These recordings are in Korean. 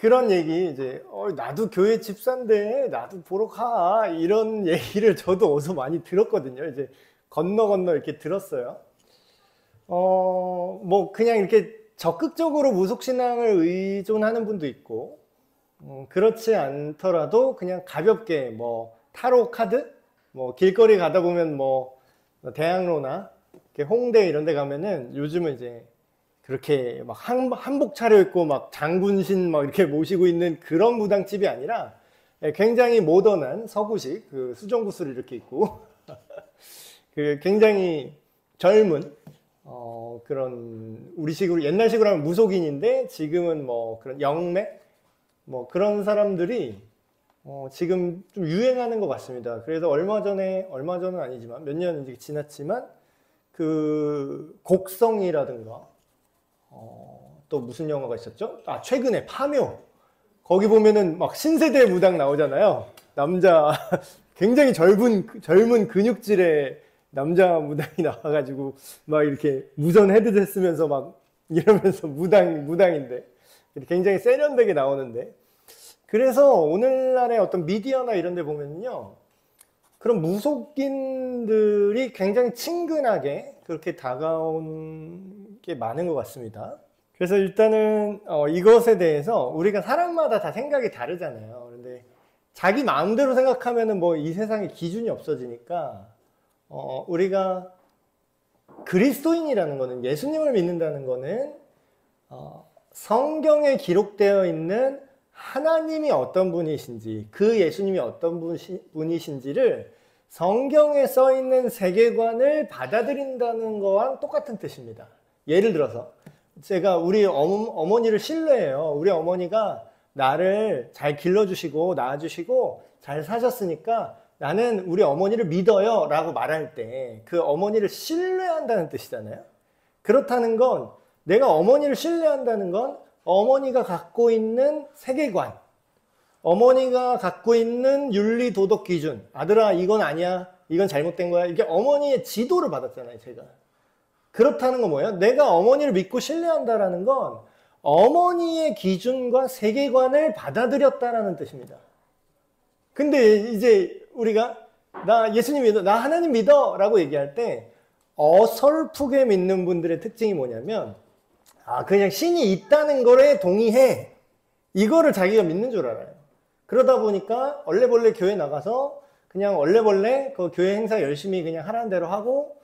그런 얘기 이제 나도 교회 집사인데 나도 보러 가 이런 얘기를 저도 어디서 많이 들었거든요. 이제 건너 이렇게 들었어요. 뭐 그냥 이렇게 적극적으로 무속신앙을 의존하는 분도 있고 그렇지 않더라도 그냥 가볍게 뭐 타로 카드 뭐 길거리 가다 보면 뭐 대학로나 홍대 이런 데 가면은 요즘은 이제 그렇게 막 한복 차려입고 막 장군신 막 이렇게 모시고 있는 그런 무당집이 아니라 굉장히 모던한 서구식 그 수정구스를 이렇게 입고 그 굉장히 젊은 그런 우리식으로 옛날식으로 하면 무속인인데 지금은 뭐 그런 영맥 뭐 그런 사람들이 지금 좀 유행하는 것 같습니다. 그래서 얼마 전은 아니지만 몇 년 이제 지났지만 그 곡성이라든가 또 무슨 영화가 있었죠? 최근에 파묘. 거기 보면은 막 신세대 무당 나오잖아요. 남자 굉장히 젊은 근육질의 남자 무당이 나와가지고 막 이렇게 무전 헤드셋 쓰면서 막 이러면서 무당인데 굉장히 세련되게 나오는데 그래서 오늘날의 어떤 미디어나 이런 데 보면요 그런 무속인들이 굉장히 친근하게 그렇게 다가온 게 많은 것 같습니다. 그래서 일단은 이것에 대해서 우리가 사람마다 다 생각이 다르잖아요. 그런데 자기 마음대로 생각하면은 뭐 이 세상에 기준이 없어지니까 우리가 그리스도인이라는 거는 예수님을 믿는다는 거는 성경에 기록되어 있는 하나님이 어떤 분이신지 그 예수님이 어떤 분이신지를 성경에 써 있는 세계관을 받아들인다는 거랑 똑같은 뜻입니다. 예를 들어서 제가 우리 어머니를 신뢰해요. 우리 어머니가 나를 잘 길러주시고 낳아주시고 잘 사셨으니까 나는 우리 어머니를 믿어요 라고 말할 때 그 어머니를 신뢰한다는 뜻이잖아요. 그렇다는 건 내가 어머니를 신뢰한다는 건 어머니가 갖고 있는 세계관, 어머니가 갖고 있는 윤리 도덕 기준, 아들아 이건 아니야, 이건 잘못된 거야, 이게 어머니의 지도를 받았잖아요. 제가 그렇다는 건 뭐예요? 내가 어머니를 믿고 신뢰한다라는 건 어머니의 기준과 세계관을 받아들였다라는 뜻입니다. 근데 이제 우리가 나 예수님 믿어, 나 하나님 믿어 라고 얘기할 때 어설프게 믿는 분들의 특징이 뭐냐면 그냥 신이 있다는 거에 동의해. 이거를 자기가 믿는 줄 알아요. 그러다 보니까 얼레벌레 교회 나가서 그냥 얼레벌레 그 교회 행사 열심히 그냥 하라는 대로 하고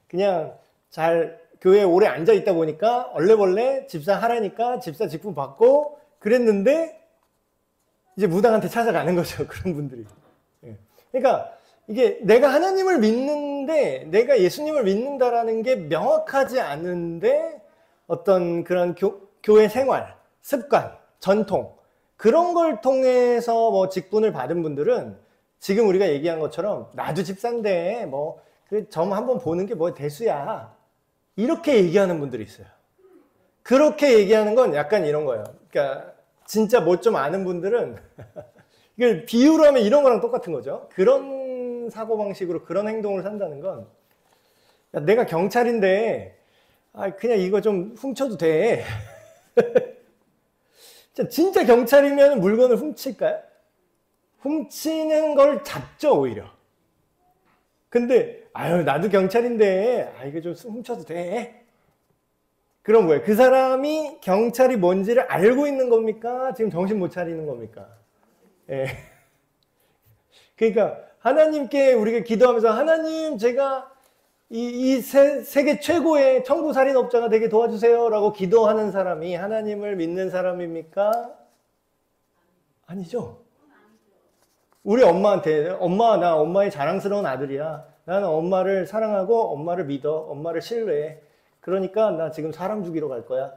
그냥 잘 교회에 오래 앉아 있다 보니까 얼레벌레 집사 하라니까 집사 직분 받고 그랬는데 이제 무당한테 찾아가는 거죠. 그런 분들이. 그러니까 이게 내가 하나님을 믿는데 내가 예수님을 믿는다라는 게 명확하지 않은데 어떤 그런 교회 생활, 습관, 전통 그런 걸 통해서 뭐 직분을 받은 분들은 지금 우리가 얘기한 것처럼 나도 집사인데 뭐 그 점 한번 보는 게 뭐 대수야 이렇게 얘기하는 분들이 있어요. 그렇게 얘기하는 건 약간 이런 거예요. 그러니까 진짜 뭐 좀 아는 분들은 이걸 비유로 하면 이런 거랑 똑같은 거죠. 그런 사고방식으로 그런 행동을 산다는 건 야, 내가 경찰인데 그냥 이거 좀 훔쳐도 돼. 진짜 경찰이면 물건을 훔칠까요? 훔치는 걸 잡죠, 오히려. 근데 나도 경찰인데 이거 좀 훔쳐도 돼. 그럼 뭐예요? 그 사람이 경찰이 뭔지를 알고 있는 겁니까? 지금 정신 못 차리는 겁니까? 예. 그러니까 하나님께 우리가 기도하면서 하나님 제가 이 세계 최고의 청부살인업자가 되게 도와주세요 라고 기도하는 사람이 하나님을 믿는 사람입니까? 아니죠. 우리 엄마한테 엄마 나 엄마의 자랑스러운 아들이야. 나는 엄마를 사랑하고 엄마를 믿어. 엄마를 신뢰해. 그러니까 나 지금 사람 죽이러 갈 거야.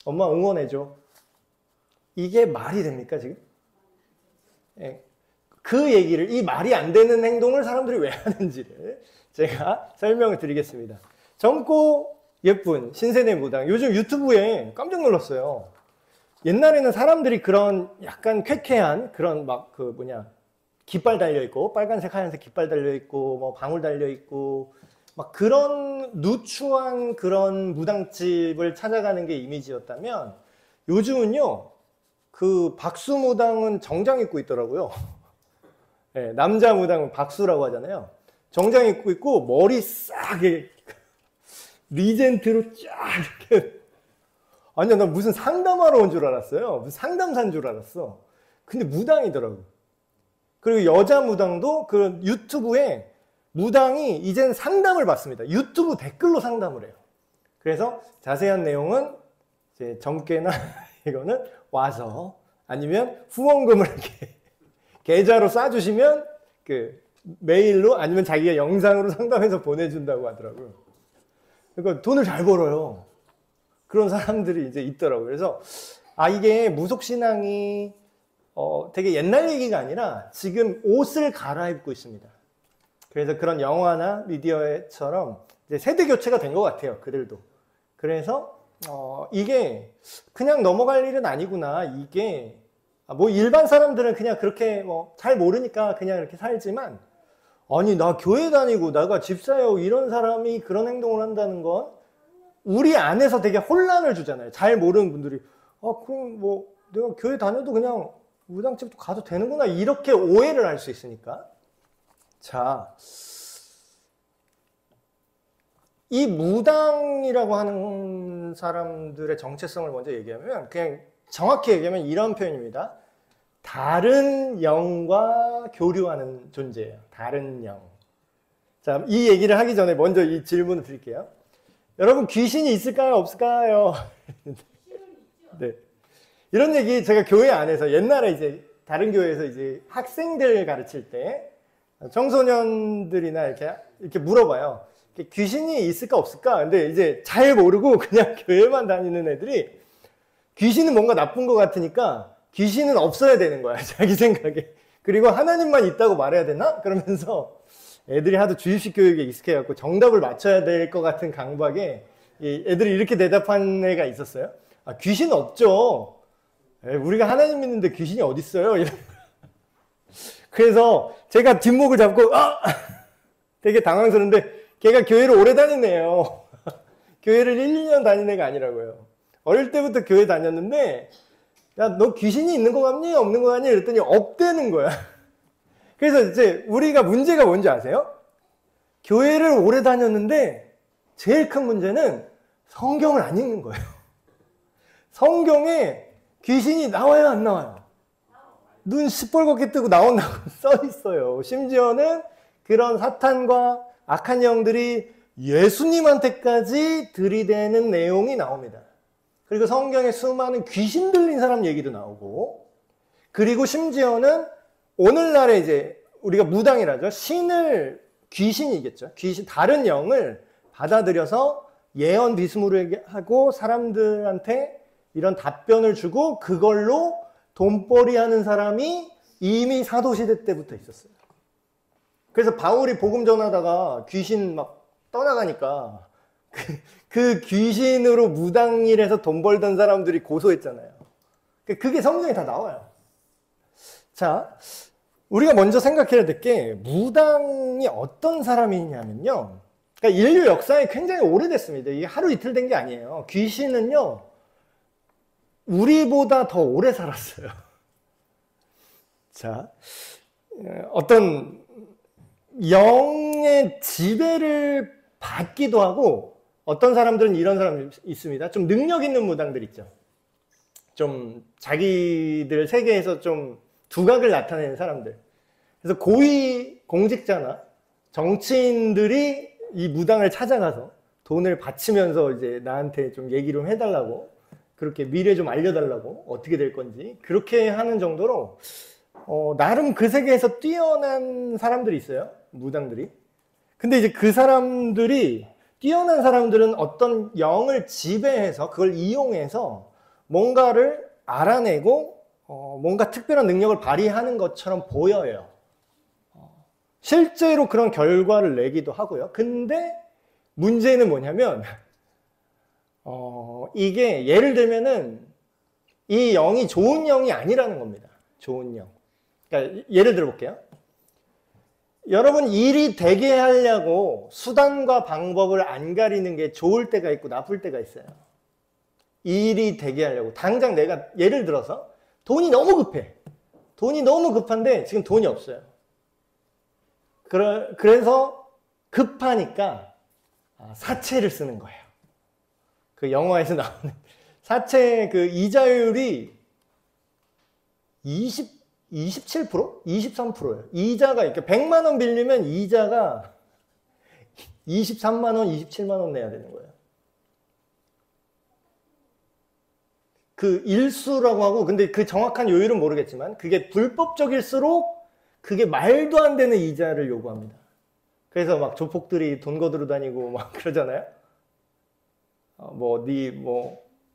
엄마 응원해줘. 이게 말이 됩니까 지금? 예. 그 얘기를 이 말이 안 되는 행동을 사람들이 왜 하는지를 제가 설명을 드리겠습니다. 젊고 예쁜 신세대 무당 요즘 유튜브에 깜짝 놀랐어요. 옛날에는 사람들이 그런 약간 쾌쾌한 그런 막 그 깃발 달려있고 빨간색 하얀색 깃발 달려있고 뭐 방울 달려있고 막 그런 누추한 그런 무당집을 찾아가는 게 이미지였다면 요즘은요, 그 박수 무당은 정장 입고 있더라고요. 네, 남자 무당은 박수라고 하잖아요. 정장 입고 있고 머리 싹 리젠트로 쫙 이렇게. 아니야, 나 무슨 상담하러 온 줄 알았어요. 무슨 상담사인 줄 알았어. 근데 무당이더라고. 그리고 여자 무당도 그 유튜브에 무당이 이젠 상담을 받습니다. 유튜브 댓글로 상담을 해요. 그래서 자세한 내용은 이제 점괘나 이거는 와서 아니면 후원금을 이렇게 계좌로 쏴주시면 그 메일로 아니면 자기가 영상으로 상담해서 보내준다고 하더라고요. 그러니까 돈을 잘 벌어요. 그런 사람들이 이제 있더라고요. 그래서 이게 무속신앙이 되게 옛날 얘기가 아니라 지금 옷을 갈아입고 있습니다. 그래서 그런 영화나 미디어처럼 이제 세대 교체가 된 것 같아요. 그들도. 그래서 이게 그냥 넘어갈 일은 아니구나. 이게 뭐 일반 사람들은 그냥 그렇게 뭐 잘 모르니까 그냥 이렇게 살지만, 아니 나 교회 다니고 나가 집사요 이런 사람이 그런 행동을 한다는 건 우리 안에서 되게 혼란을 주잖아요. 잘 모르는 분들이 그럼 뭐 내가 교회 다녀도 그냥 무당집도 가도 되는구나 이렇게 오해를 할 수 있으니까. 자, 이 무당이라고 하는 사람들의 정체성을 먼저 얘기하면 그냥 정확히 얘기하면 이런 표현입니다. 다른 영과 교류하는 존재예요. 다른 영. 자, 이 얘기를 하기 전에 먼저 이 질문을 드릴게요. 여러분 귀신이 있을까요? 없을까요? 네. 이런 얘기 제가 교회 안에서 옛날에 이제 다른 교회에서 이제 학생들 가르칠 때 청소년들이나 이렇게 물어봐요. 귀신이 있을까 없을까? 근데 이제 잘 모르고 그냥 교회만 다니는 애들이 귀신은 뭔가 나쁜 것 같으니까 귀신은 없어야 되는 거야. 자기 생각에. 그리고 하나님만 있다고 말해야 되나? 그러면서 애들이 하도 주입식 교육에 익숙해갖고 정답을 맞춰야 될 것 같은 강박에 애들이 이렇게 대답한 애가 있었어요. 귀신 없죠. 우리가 하나님 믿는데 귀신이 어딨어요? 이런. 그래서 제가 뒷목을 잡고 되게 당황스러운데 걔가 교회를 오래 다니네요. 교회를 1, 2년 다닌 애가 아니라고요. 어릴 때부터 교회 다녔는데 야, 너 귀신이 있는 거 같니? 없는 거 같니? 이랬더니 없대는 거야. 그래서 이제 우리가 문제가 뭔지 아세요? 교회를 오래 다녔는데 제일 큰 문제는 성경을 안 읽는 거예요. 성경에 귀신이 나와요, 안 나와요? 눈 시뻘겋게 뜨고 나온다고 써 있어요. 심지어는 그런 사탄과 악한 영들이 예수님한테까지 들이대는 내용이 나옵니다. 그리고 성경에 수많은 귀신 들린 사람 얘기도 나오고, 그리고 심지어는 오늘날에 이제 우리가 무당이라죠. 귀신이겠죠. 귀신, 다른 영을 받아들여서 예언 비스무리하고 사람들한테 이런 답변을 주고 그걸로 돈벌이 하는 사람이 이미 사도시대 때부터 있었어요. 그래서 바울이 복음 전하다가 귀신 막 떠나가니까 그 귀신으로 무당일해서 돈 벌던 사람들이 고소했잖아요. 그게 성경에 다 나와요. 자, 우리가 먼저 생각해야 될 게 무당이 어떤 사람이냐면요. 그러니까 인류 역사에 굉장히 오래됐습니다. 이게 하루 이틀 된 게 아니에요. 귀신은요, 우리보다 더 오래 살았어요. 자, 어떤 영의 지배를 받기도 하고, 어떤 사람들은 이런 사람이 있습니다. 좀 능력 있는 무당들 있죠. 좀 자기들 세계에서 좀 두각을 나타내는 사람들. 그래서 고위 공직자나 정치인들이 이 무당을 찾아가서 돈을 바치면서 이제 나한테 좀 얘기 좀 해달라고, 그렇게 미래 좀 알려달라고, 어떻게 될 건지 그렇게 하는 정도로 나름 그 세계에서 뛰어난 사람들이 있어요. 무당들이. 근데 이제 그 사람들이, 뛰어난 사람들은 어떤 영을 지배해서 그걸 이용해서 뭔가를 알아내고 뭔가 특별한 능력을 발휘하는 것처럼 보여요. 실제로 그런 결과를 내기도 하고요. 근데 문제는 뭐냐면 이게 예를 들면은 이 영이 좋은 영이 아니라는 겁니다. 좋은 영. 그러니까 예를 들어 볼게요. 여러분, 일이 되게 하려고 수단과 방법을 안 가리는 게 좋을 때가 있고 나쁠 때가 있어요. 일이 되게 하려고 당장 내가 예를 들어서 돈이 너무 급해. 돈이 너무 급한데 지금 돈이 없어요. 그래서 급하니까 사채를 쓰는 거예요. 그 영화에서 나오는 사채 그 이자율이 27%? 23%예요. 이자가 이렇게 100만 원 빌리면 이자가 23만 원, 27만 원 내야 되는 거예요. 그 일수라고 하고, 근데 그 정확한 요율은 모르겠지만 그게 불법적일수록 그게 말도 안 되는 이자를 요구합니다. 그래서 막 조폭들이 돈 거두러 다니고 막 그러잖아요.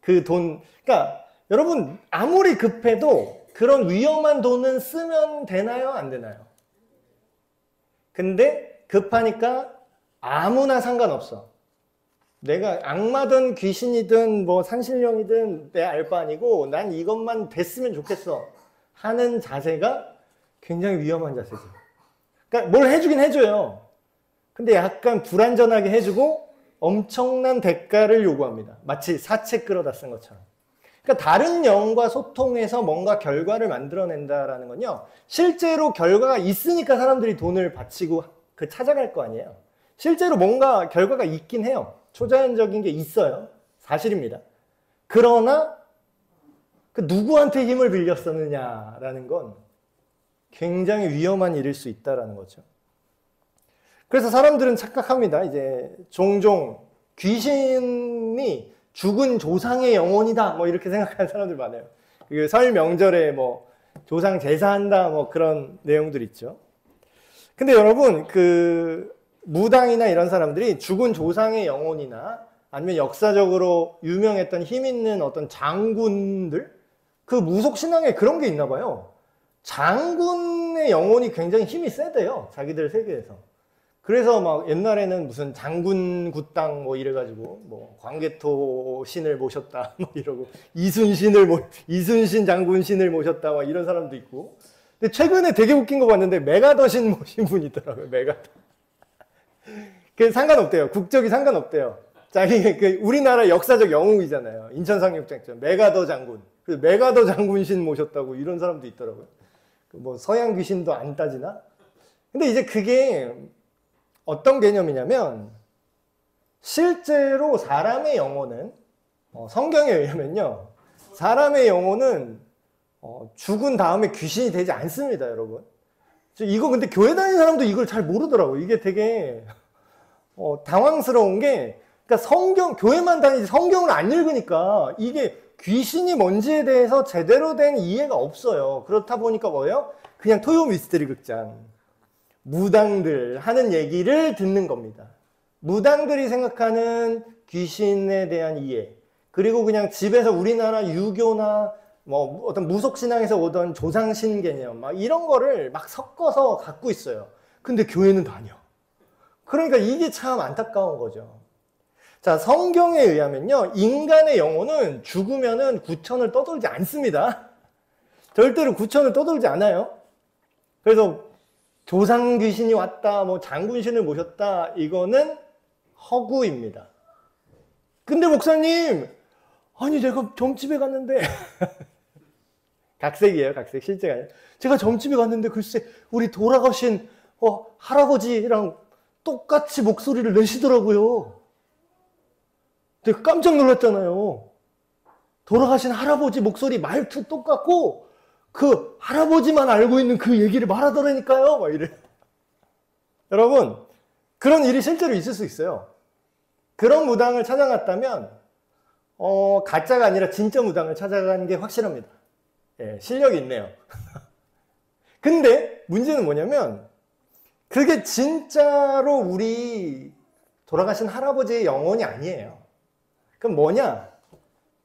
그 돈, 그러니까 여러분 아무리 급해도 그런 위험한 돈은 쓰면 되나요? 안 되나요? 근데 급하니까 아무나 상관없어. 내가 악마든 귀신이든 뭐 산신령이든 내 알 바 아니고 난 이것만 됐으면 좋겠어 하는 자세가 굉장히 위험한 자세죠. 그러니까 뭘 해주긴 해줘요. 근데 약간 불안전하게 해주고 엄청난 대가를 요구합니다. 마치 사채 끌어다 쓴 것처럼. 그러니까 다른 영과 소통해서 뭔가 결과를 만들어낸다라는 건요. 실제로 결과가 있으니까 사람들이 돈을 바치고 찾아갈 거 아니에요. 실제로 뭔가 결과가 있긴 해요. 초자연적인 게 있어요. 사실입니다. 그러나 그 누구한테 힘을 빌렸었느냐라는 건 굉장히 위험한 일일 수 있다는 거죠. 그래서 사람들은 착각합니다. 이제 종종 귀신이 죽은 조상의 영혼이다 뭐 이렇게 생각하는 사람들 많아요. 설 명절에 뭐 조상 제사한다 뭐 그런 내용들 있죠. 근데 여러분 그 무당이나 이런 사람들이 죽은 조상의 영혼이나 아니면 역사적으로 유명했던 힘 있는 어떤 장군들, 그 무속신앙에 그런 게 있나 봐요. 장군의 영혼이 굉장히 힘이 세대요. 자기들 세계에서. 그래서 막 옛날에는 무슨 장군 굿당 뭐 이래가지고 뭐 광개토 신을 모셨다 뭐 이러고 이순신 장군 신을 모셨다 막 이런 사람도 있고. 근데 최근에 되게 웃긴 거 봤는데 메가더 신 모신 분이 있더라고요. 메가더. 그 상관없대요. 국적이 상관없대요. 자기 그 우리나라 역사적 영웅이잖아요. 인천상륙작전 메가더 장군. 그래서 메가더 장군신 모셨다고 이런 사람도 있더라고요. 뭐 서양 귀신도 안 따지나? 근데 이제 그게 어떤 개념이냐면 실제로 사람의 영혼은 성경에 의하면요. 사람의 영혼은 죽은 다음에 귀신이 되지 않습니다, 여러분. 이거 근데 교회 다니는 사람도 이걸 잘 모르더라고요. 이게 되게 당황스러운 게 그러니까 교회만 다니지 성경을 안 읽으니까 이게 귀신이 뭔지에 대해서 제대로 된 이해가 없어요. 그렇다 보니까 뭐예요? 그냥 토요 미스터리 극장. 무당들 하는 얘기를 듣는 겁니다. 무당들이 생각하는 귀신에 대한 이해, 그리고 그냥 집에서 우리나라 유교나 뭐 어떤 무속신앙에서 오던 조상신 개념 막 이런 거를 막 섞어서 갖고 있어요. 근데 교회는 다녀. 그러니까 이게 참 안타까운 거죠. 자, 성경에 의하면요, 인간의 영혼은 죽으면은 구천을 떠돌지 않습니다. 절대로 구천을 떠돌지 않아요. 그래서 조상 귀신이 왔다, 뭐 장군신을 모셨다, 이거는 허구입니다. 근데 목사님, 아니 내가 점집에 갔는데 각색이에요, 각색. 실제가 아니에요. 제가 점집에 갔는데 글쎄 우리 돌아가신 할아버지랑 똑같이 목소리를 내시더라고요. 내가 깜짝 놀랐잖아요. 돌아가신 할아버지 목소리 말투 똑같고 그 할아버지만 알고 있는 그 얘기를 말하더라니까요. 막 이래. 여러분, 그런 일이 실제로 있을 수 있어요. 그런 무당을 찾아갔다면 가짜가 아니라 진짜 무당을 찾아가는 게 확실합니다. 예, 실력이 있네요. 근데 문제는 뭐냐면 그게 진짜로 우리 돌아가신 할아버지의 영혼이 아니에요. 그럼 뭐냐?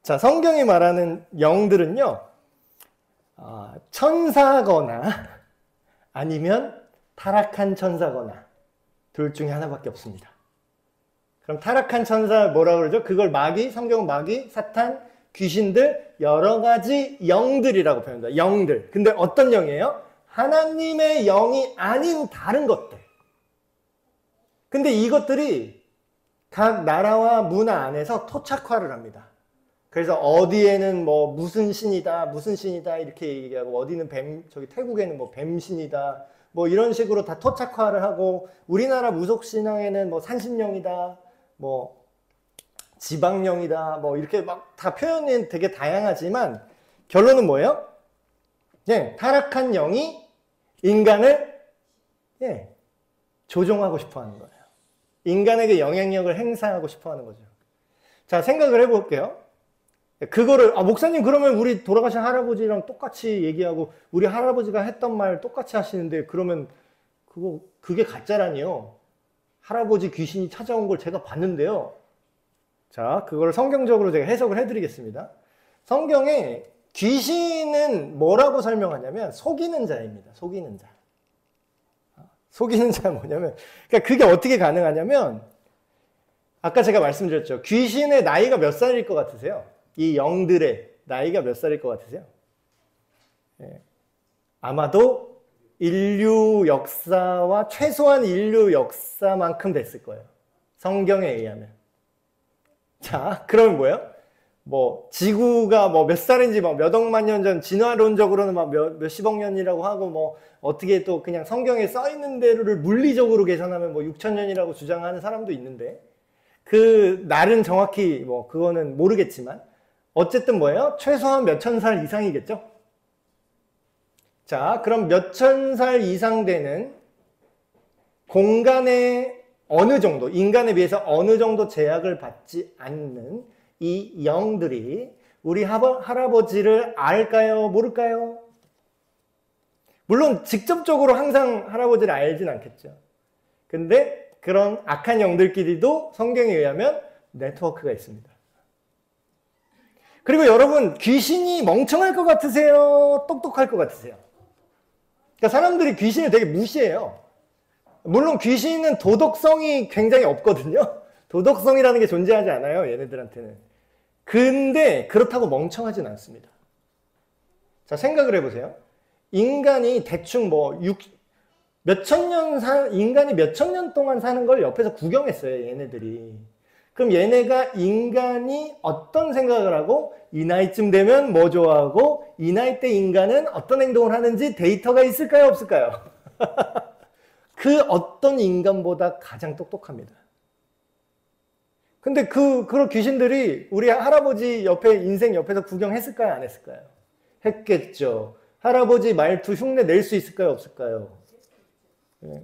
자, 성경이 말하는 영들은요, 천사거나 아니면 타락한 천사거나 둘 중에 하나밖에 없습니다. 그럼 타락한 천사 뭐라고 그러죠? 그걸 마귀, 성경은 마귀, 사탄, 귀신들, 여러 가지 영들이라고 표현합니다. 영들. 근데 어떤 영이에요? 하나님의 영이 아닌 다른 것들. 근데 이것들이 각 나라와 문화 안에서 토착화를 합니다. 그래서 어디에는 뭐 무슨 신이다, 무슨 신이다 이렇게 얘기하고 어디는 저기 태국에는 뭐 뱀신이다 뭐 이런 식으로 다 토착화를 하고 우리나라 무속신앙에는 뭐 산신령이다, 뭐 지방령이다 뭐 이렇게 막 다 표현이 되게 다양하지만 결론은 뭐예요? 예, 타락한 영이 인간을 조종하고 싶어 하는 거예요. 인간에게 영향력을 행사하고 싶어 하는 거죠. 자, 생각을 해볼게요. 그거를, 목사님, 그러면 우리 돌아가신 할아버지랑 똑같이 얘기하고, 우리 할아버지가 했던 말 똑같이 하시는데, 그러면, 그게 가짜라니요. 할아버지 귀신이 찾아온 걸 제가 봤는데요. 자, 그걸 성경적으로 제가 해석을 해드리겠습니다. 성경에 귀신은 뭐라고 설명하냐면, 속이는 자입니다. 속이는 자. 속이는 자가 뭐냐면, 그러니까 그게 어떻게 가능하냐면, 아까 제가 말씀드렸죠. 귀신의 나이가 몇 살일 것 같으세요? 이 영들의 나이가 몇 살일 것 같으세요? 예. 아마도 인류 역사와 최소한 인류 역사만큼 됐을 거예요. 성경에 의하면. 자, 그러면 뭐예요? 뭐 지구가 뭐 몇 살인지 뭐 몇 억만 년 전 진화론적으로는 막 몇십억 년이라고 하고 뭐 어떻게 또 그냥 성경에 써 있는 대로를 물리적으로 계산하면 뭐 6천 년이라고 주장하는 사람도 있는데 그 날은 정확히 뭐 그거는 모르겠지만 어쨌든 뭐예요? 최소한 몇천 살 이상이겠죠? 자, 그럼 몇천 살 이상 되는 공간의 어느 정도, 인간에 비해서 어느 정도 제약을 받지 않는 이 영들이 우리 할아버지를 알까요? 모를까요? 물론 직접적으로 항상 할아버지를 알진 않겠죠. 근데 그런 악한 영들끼리도 성경에 의하면 네트워크가 있습니다. 그리고 여러분, 귀신이 멍청할 것 같으세요? 똑똑할 것 같으세요? 그러니까 사람들이 귀신을 되게 무시해요. 물론 귀신은 도덕성이 굉장히 없거든요. 도덕성이라는 게 존재하지 않아요, 얘네들한테는. 근데 그렇다고 멍청하진 않습니다. 자, 생각을 해보세요. 인간이 대충 뭐 인간이 몇천 년 동안 사는 걸 옆에서 구경했어요, 얘네들이. 그럼 얘네가 인간이 어떤 생각을 하고 이 나이쯤 되면 뭐 좋아하고 이 나이 때 인간은 어떤 행동을 하는지 데이터가 있을까요, 없을까요? 그 어떤 인간보다 가장 똑똑합니다. 근데 그런 귀신들이 우리 할아버지 인생 옆에서 구경했을까요, 안 했을까요? 했겠죠. 할아버지 말투 흉내 낼 수 있을까요, 없을까요? 네.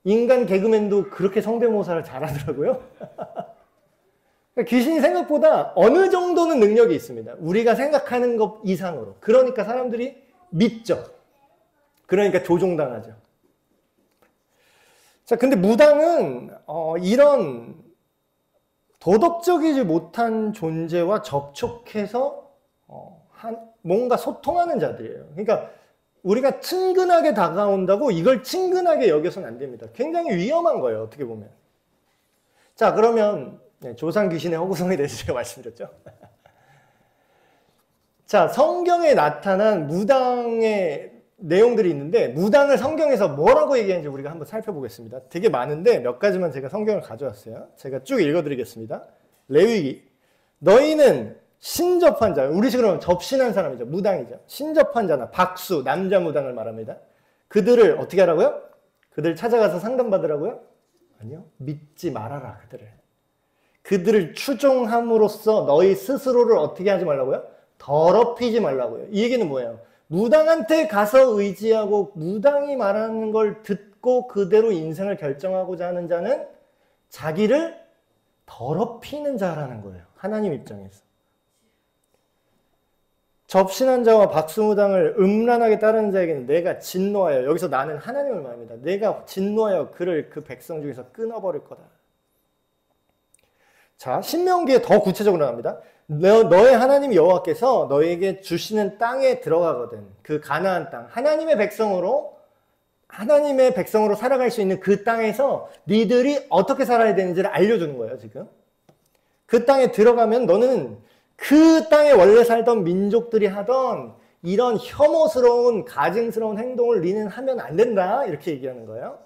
인간 개그맨도 그렇게 성대모사를 잘하더라고요. 귀신이 생각보다 어느 정도는 능력이 있습니다. 우리가 생각하는 것 이상으로. 그러니까 사람들이 믿죠. 그러니까 조종당하죠. 자, 근데 무당은 이런 도덕적이지 못한 존재와 접촉해서 뭔가 소통하는 자들이에요. 그러니까 우리가 친근하게 다가온다고 이걸 친근하게 여겨서는 안 됩니다. 굉장히 위험한 거예요, 어떻게 보면. 자, 그러면 조상 귀신의 허구성에 대해서 제가 말씀드렸죠. 자, 성경에 나타난 무당의 내용들이 있는데 무당을 성경에서 뭐라고 얘기하는지 우리가 한번 살펴보겠습니다. 되게 많은데 몇 가지만 제가 성경을 가져왔어요. 제가 쭉 읽어드리겠습니다. 레위기, 너희는 신접한 자, 우리식으로 접신한 사람이죠. 무당이죠. 신접한 자나 박수, 남자 무당을 말합니다. 그들을 어떻게 하라고요? 그들 찾아가서 상담받으라고요? 아니요. 믿지 말아라, 그들을 추종함으로써 너희 스스로를 어떻게 하지 말라고요? 더럽히지 말라고요. 이 얘기는 뭐예요? 무당한테 가서 의지하고 무당이 말하는 걸 듣고 그대로 인생을 결정하고자 하는 자는 자기를 더럽히는 자라는 거예요. 하나님 입장에서. 접신한 자와 박수무당을 음란하게 따르는 자에게는 내가 진노하여, 여기서 나는 하나님을 말합니다. 내가 진노하여 그를 그 백성 중에서 끊어버릴 거다. 자, 신명기에 더 구체적으로 나옵니다. 너의 하나님 여호와께서 너에게 주시는 땅에 들어가거든. 그 가나안 땅, 하나님의 백성으로 살아갈 수 있는 그 땅에서 니들이 어떻게 살아야 되는지를 알려주는 거예요, 지금. 그 땅에 들어가면 너는 그 땅에 원래 살던 민족들이 하던 이런 혐오스러운, 가증스러운 행동을 니는 하면 안 된다. 이렇게 얘기하는 거예요.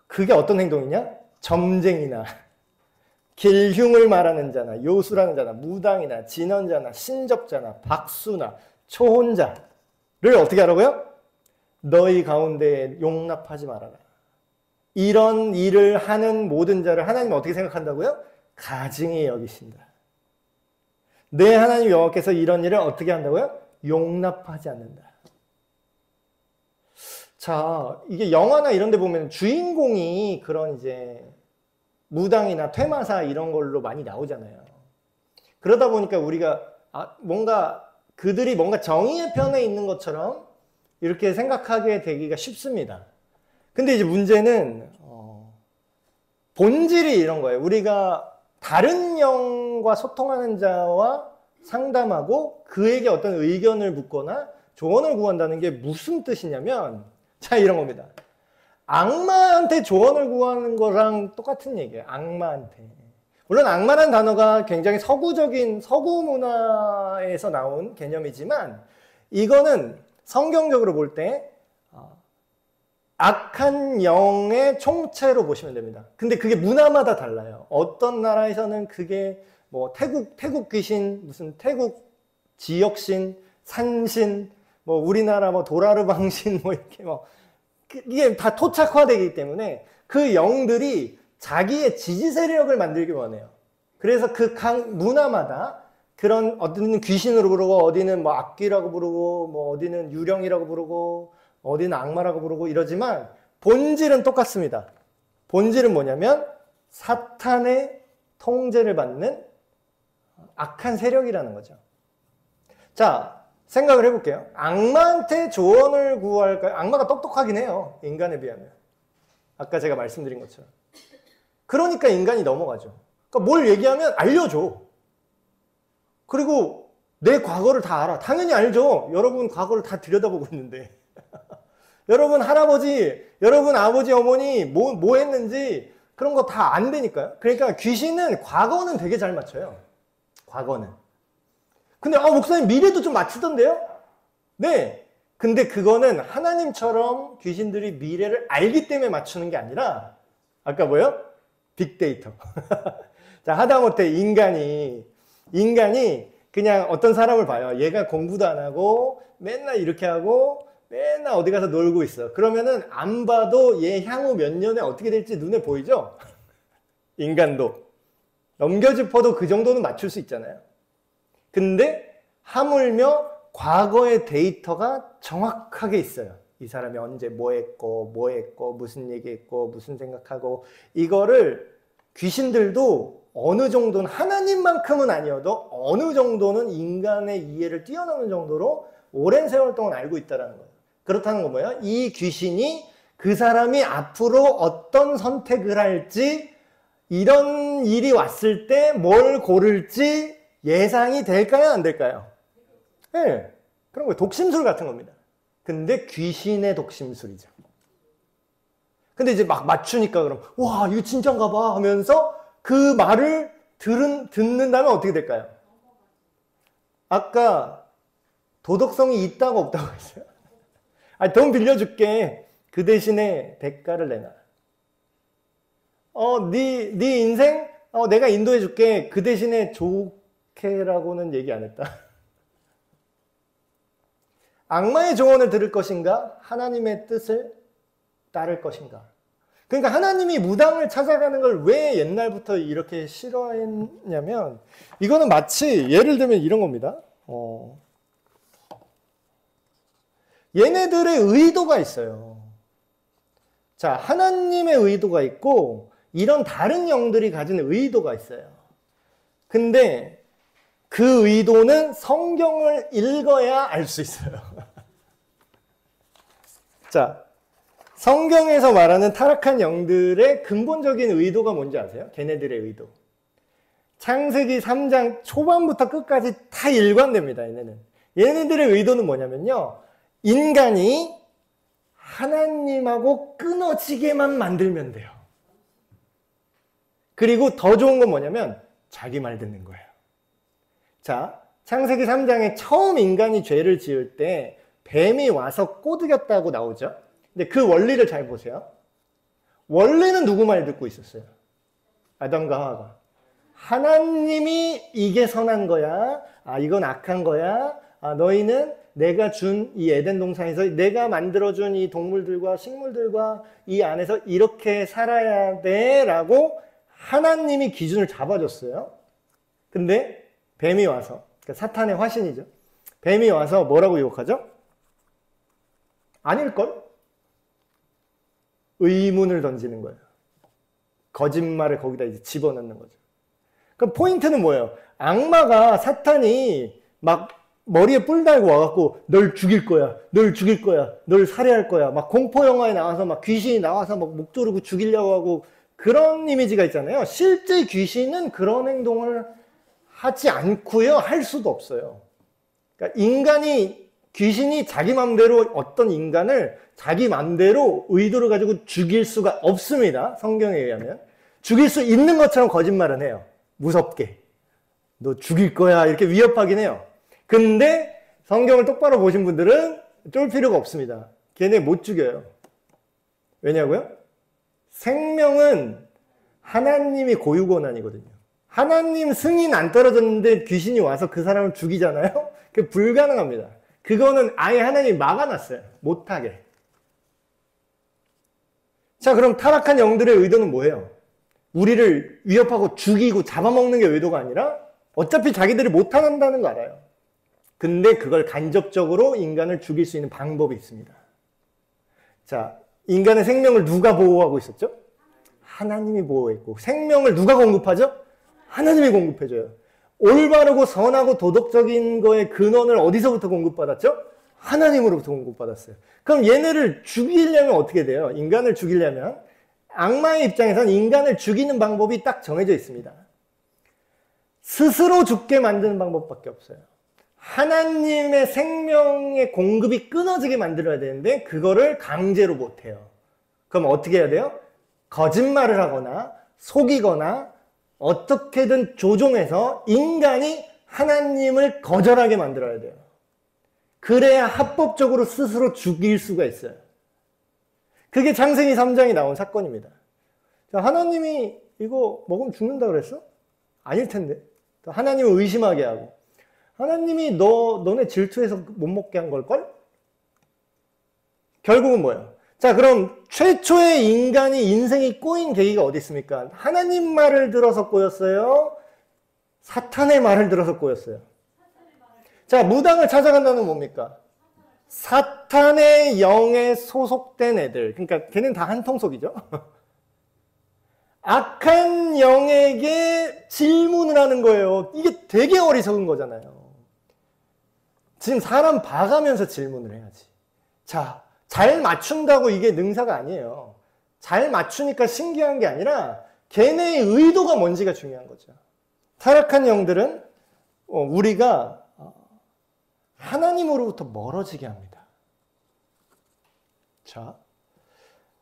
그게 어떤 행동이냐? 점쟁이나 길흉을 말하는 자나 요술하는 자나 무당이나 진언자나 신접자나 박수나 초혼자를 어떻게 하라고요? 너희 가운데 용납하지 말아라. 이런 일을 하는 모든 자를 하나님은 어떻게 생각한다고요? 가증히 여기신다. 내 하나님 여호와께서 이런 일을 어떻게 한다고요? 용납하지 않는다. 자, 이게 영화나 이런 데 보면 주인공이 그런 이제 무당이나 퇴마사 이런 걸로 많이 나오잖아요. 그러다 보니까 우리가 뭔가 그들이 뭔가 정의의 편에 있는 것처럼 이렇게 생각하게 되기가 쉽습니다. 근데 이제 문제는 본질이 이런 거예요. 우리가 다른 영과 소통하는 자와 상담하고 그에게 어떤 의견을 묻거나 조언을 구한다는 게 무슨 뜻이냐면, 자, 이런 겁니다. 악마한테 조언을 구하는 거랑 똑같은 얘기예요. 악마한테. 물론 악마라는 단어가 굉장히 서구적인 서구 문화에서 나온 개념이지만 이거는 성경적으로 볼 때 악한 영의 총체로 보시면 됩니다. 근데 그게 문화마다 달라요. 어떤 나라에서는 그게 뭐 태국 귀신, 무슨 태국 지역신, 산신, 뭐 우리나라 뭐 도라르방신 뭐 이렇게 뭐 이게 다 토착화되기 때문에 그 영들이 자기의 지지 세력을 만들기 원해요. 그래서 그 각 문화마다 그런 어디는 귀신으로 부르고 어디는 뭐 악귀라고 부르고 뭐 어디는 유령이라고 부르고 어디는 악마라고 부르고 이러지만 본질은 똑같습니다. 본질은 뭐냐면 사탄의 통제를 받는 악한 세력이라는 거죠. 자, 생각을 해볼게요. 악마한테 조언을 구할까요? 악마가 똑똑하긴 해요. 인간에 비하면. 아까 제가 말씀드린 것처럼. 그러니까 인간이 넘어가죠. 그러니까 뭘 얘기하면 알려줘. 그리고 내 과거를 다 알아. 당연히 알죠. 여러분 과거를 다 들여다보고 있는데. 여러분 할아버지, 여러분 아버지, 어머니 뭐 했는지 그런 거 다 안 되니까요. 그러니까 귀신은 과거는 되게 잘 맞춰요. 과거는. 근데 목사님 미래도 좀 맞추던데요? 네. 근데 그거는 하나님처럼 귀신들이 미래를 알기 때문에 맞추는 게 아니라 아까 뭐요? 빅데이터. 자, 하다못해 인간이 그냥 어떤 사람을 봐요. 얘가 공부도 안 하고 맨날 이렇게 하고 맨날 어디 가서 놀고 있어. 그러면은 안 봐도 얘 향후 몇 년에 어떻게 될지 눈에 보이죠? 인간도. 넘겨짚어도 그 정도는 맞출 수 있잖아요. 근데 하물며 과거의 데이터가 정확하게 있어요. 이 사람이 언제 뭐 했고 무슨 얘기했고 무슨 생각하고 이거를 귀신들도 어느 정도는 하나님만큼은 아니어도 어느 정도는 인간의 이해를 뛰어넘는 정도로 오랜 세월 동안 알고 있다는 거예요. 그렇다는 건 뭐예요? 이 귀신이 그 사람이 앞으로 어떤 선택을 할지 이런 일이 왔을 때 뭘 고를지 예상이 될까요? 안 될까요? 네, 그런 거예요. 독심술 같은 겁니다. 근데 귀신의 독심술이죠. 근데 이제 막 맞추니까 그럼 와 이거 진짠가 봐 하면서 그 말을 듣는다면 어떻게 될까요? 아까 도덕성이 있다고 없다고 했어요. 돈 빌려줄게. 그 대신에 대가를 내놔. 네 인생 내가 인도해줄게. 그 대신에 좋게라고는 얘기 안 했다. 악마의 조언을 들을 것인가? 하나님의 뜻을 따를 것인가? 그러니까 하나님이 무당을 찾아가는 걸 왜 옛날부터 이렇게 싫어했냐면 이거는 마치 예를 들면 이런 겁니다. 얘네들의 의도가 있어요. 자, 하나님의 의도가 있고 이런 다른 영들이 가진 의도가 있어요. 근데 그 의도는 성경을 읽어야 알 수 있어요. 자, 성경에서 말하는 타락한 영들의 근본적인 의도가 뭔지 아세요? 걔네들의 의도. 창세기 3장 초반부터 끝까지 다 일관됩니다. 얘네들의 의도는 뭐냐면요. 인간이 하나님하고 끊어지게만 만들면 돼요. 그리고 더 좋은 건 뭐냐면 자기 말 듣는 거예요. 자, 창세기 3장에 처음 인간이 죄를 지을 때 뱀이 와서 꼬드겼다고 나오죠. 근데 그 원리를 잘 보세요. 원래는 누구 말 듣고 있었어요? 아담과 하와가. 하나님이 이게 선한 거야. 아, 이건 악한 거야. 아, 너희는 내가 준 이 에덴 동산에서 내가 만들어준 이 동물들과 식물들과 이 안에서 이렇게 살아야 돼 라고 하나님이 기준을 잡아줬어요. 근데 뱀이 와서, 그러니까 사탄의 화신이죠. 뱀이 와서 뭐라고 유혹하죠? 아닐걸? 의문을 던지는 거예요. 거짓말을 거기다 이제 집어넣는 거죠. 그럼 포인트는 뭐예요? 악마가, 사탄이 막 머리에 뿔 달고 와갖고 널 죽일 거야, 널 죽일 거야, 널 살해할 거야. 막 공포 영화에 나와서 막 귀신이 나와서 막 목 조르고 죽이려고 하고 그런 이미지가 있잖아요. 실제 귀신은 그런 행동을 하지 않고요, 할 수도 없어요. 그러니까 귀신이 자기 맘대로 어떤 인간을 자기 맘대로 의도를 가지고 죽일 수가 없습니다. 성경에 의하면. 죽일 수 있는 것처럼 거짓말은 해요. 무섭게. 너 죽일 거야. 이렇게 위협하긴 해요. 근데 성경을 똑바로 보신 분들은 쫄 필요가 없습니다. 걔네 못 죽여요. 왜냐고요? 생명은 하나님이 고유 권한이거든요. 하나님 승인 안 떨어졌는데 귀신이 와서 그 사람을 죽이잖아요? 그게 불가능합니다. 그거는 아예 하나님이 막아놨어요. 못하게. 자, 그럼 타락한 영들의 의도는 뭐예요? 우리를 위협하고 죽이고 잡아먹는 게 의도가 아니라 어차피 자기들이 못한다는 거 알아요. 근데 그걸 간접적으로 인간을 죽일 수 있는 방법이 있습니다. 자, 인간의 생명을 누가 보호하고 있었죠? 하나님이 보호했고, 생명을 누가 공급하죠? 하나님이 공급해줘요. 올바르고 선하고 도덕적인 거의 근원을 어디서부터 공급받았죠? 하나님으로부터 공급받았어요. 그럼 얘네를 죽이려면 어떻게 돼요? 인간을 죽이려면 악마의 입장에서는 인간을 죽이는 방법이 딱 정해져 있습니다. 스스로 죽게 만드는 방법밖에 없어요. 하나님의 생명의 공급이 끊어지게 만들어야 되는데 그거를 강제로 못해요. 그럼 어떻게 해야 돼요? 거짓말을 하거나 속이거나 어떻게든 조종해서 인간이 하나님을 거절하게 만들어야 돼요. 그래야 합법적으로 스스로 죽일 수가 있어요. 그게 창세기 3장에 나온 사건입니다. 자, 하나님이 이거 먹으면 죽는다 그랬어? 아닐 텐데. 하나님을 의심하게 하고. 하나님이 너네 질투해서 못 먹게 한 걸걸? 결국은 뭐예요? 자, 그럼 최초의 인간이 인생이 꼬인 계기가 어디 있습니까? 하나님 말을 들어서 꼬였어요? 사탄의 말을 들어서 꼬였어요? 자, 무당을 찾아간다는 건 뭡니까? 사탄의 영에 소속된 애들. 그러니까 걔는 다 한 통속이죠. 악한 영에게 질문을 하는 거예요. 이게 되게 어리석은 거잖아요. 지금 사람 봐가면서 질문을 해야지. 자, 잘 맞춘다고 이게 능사가 아니에요. 잘 맞추니까 신기한 게 아니라 걔네의 의도가 뭔지가 중요한 거죠. 타락한 영들은 우리가 하나님으로부터 멀어지게 합니다. 자,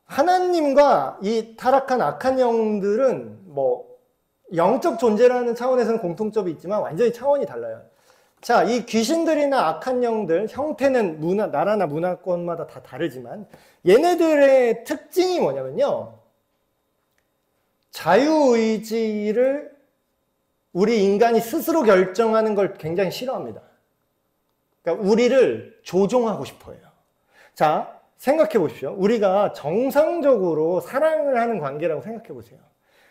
하나님과 이 타락한 악한 영들은 뭐 영적 존재라는 차원에서는 공통점이 있지만 완전히 차원이 달라요. 자, 이 귀신들이나 악한 영들, 형태는 나라나 문화권마다 다 다르지만 얘네들의 특징이 뭐냐면요. 자유의지를 우리 인간이 스스로 결정하는 걸 굉장히 싫어합니다. 그러니까 우리를 조종하고 싶어 해요. 자, 생각해 보십시오. 우리가 정상적으로 사랑을 하는 관계라고 생각해 보세요.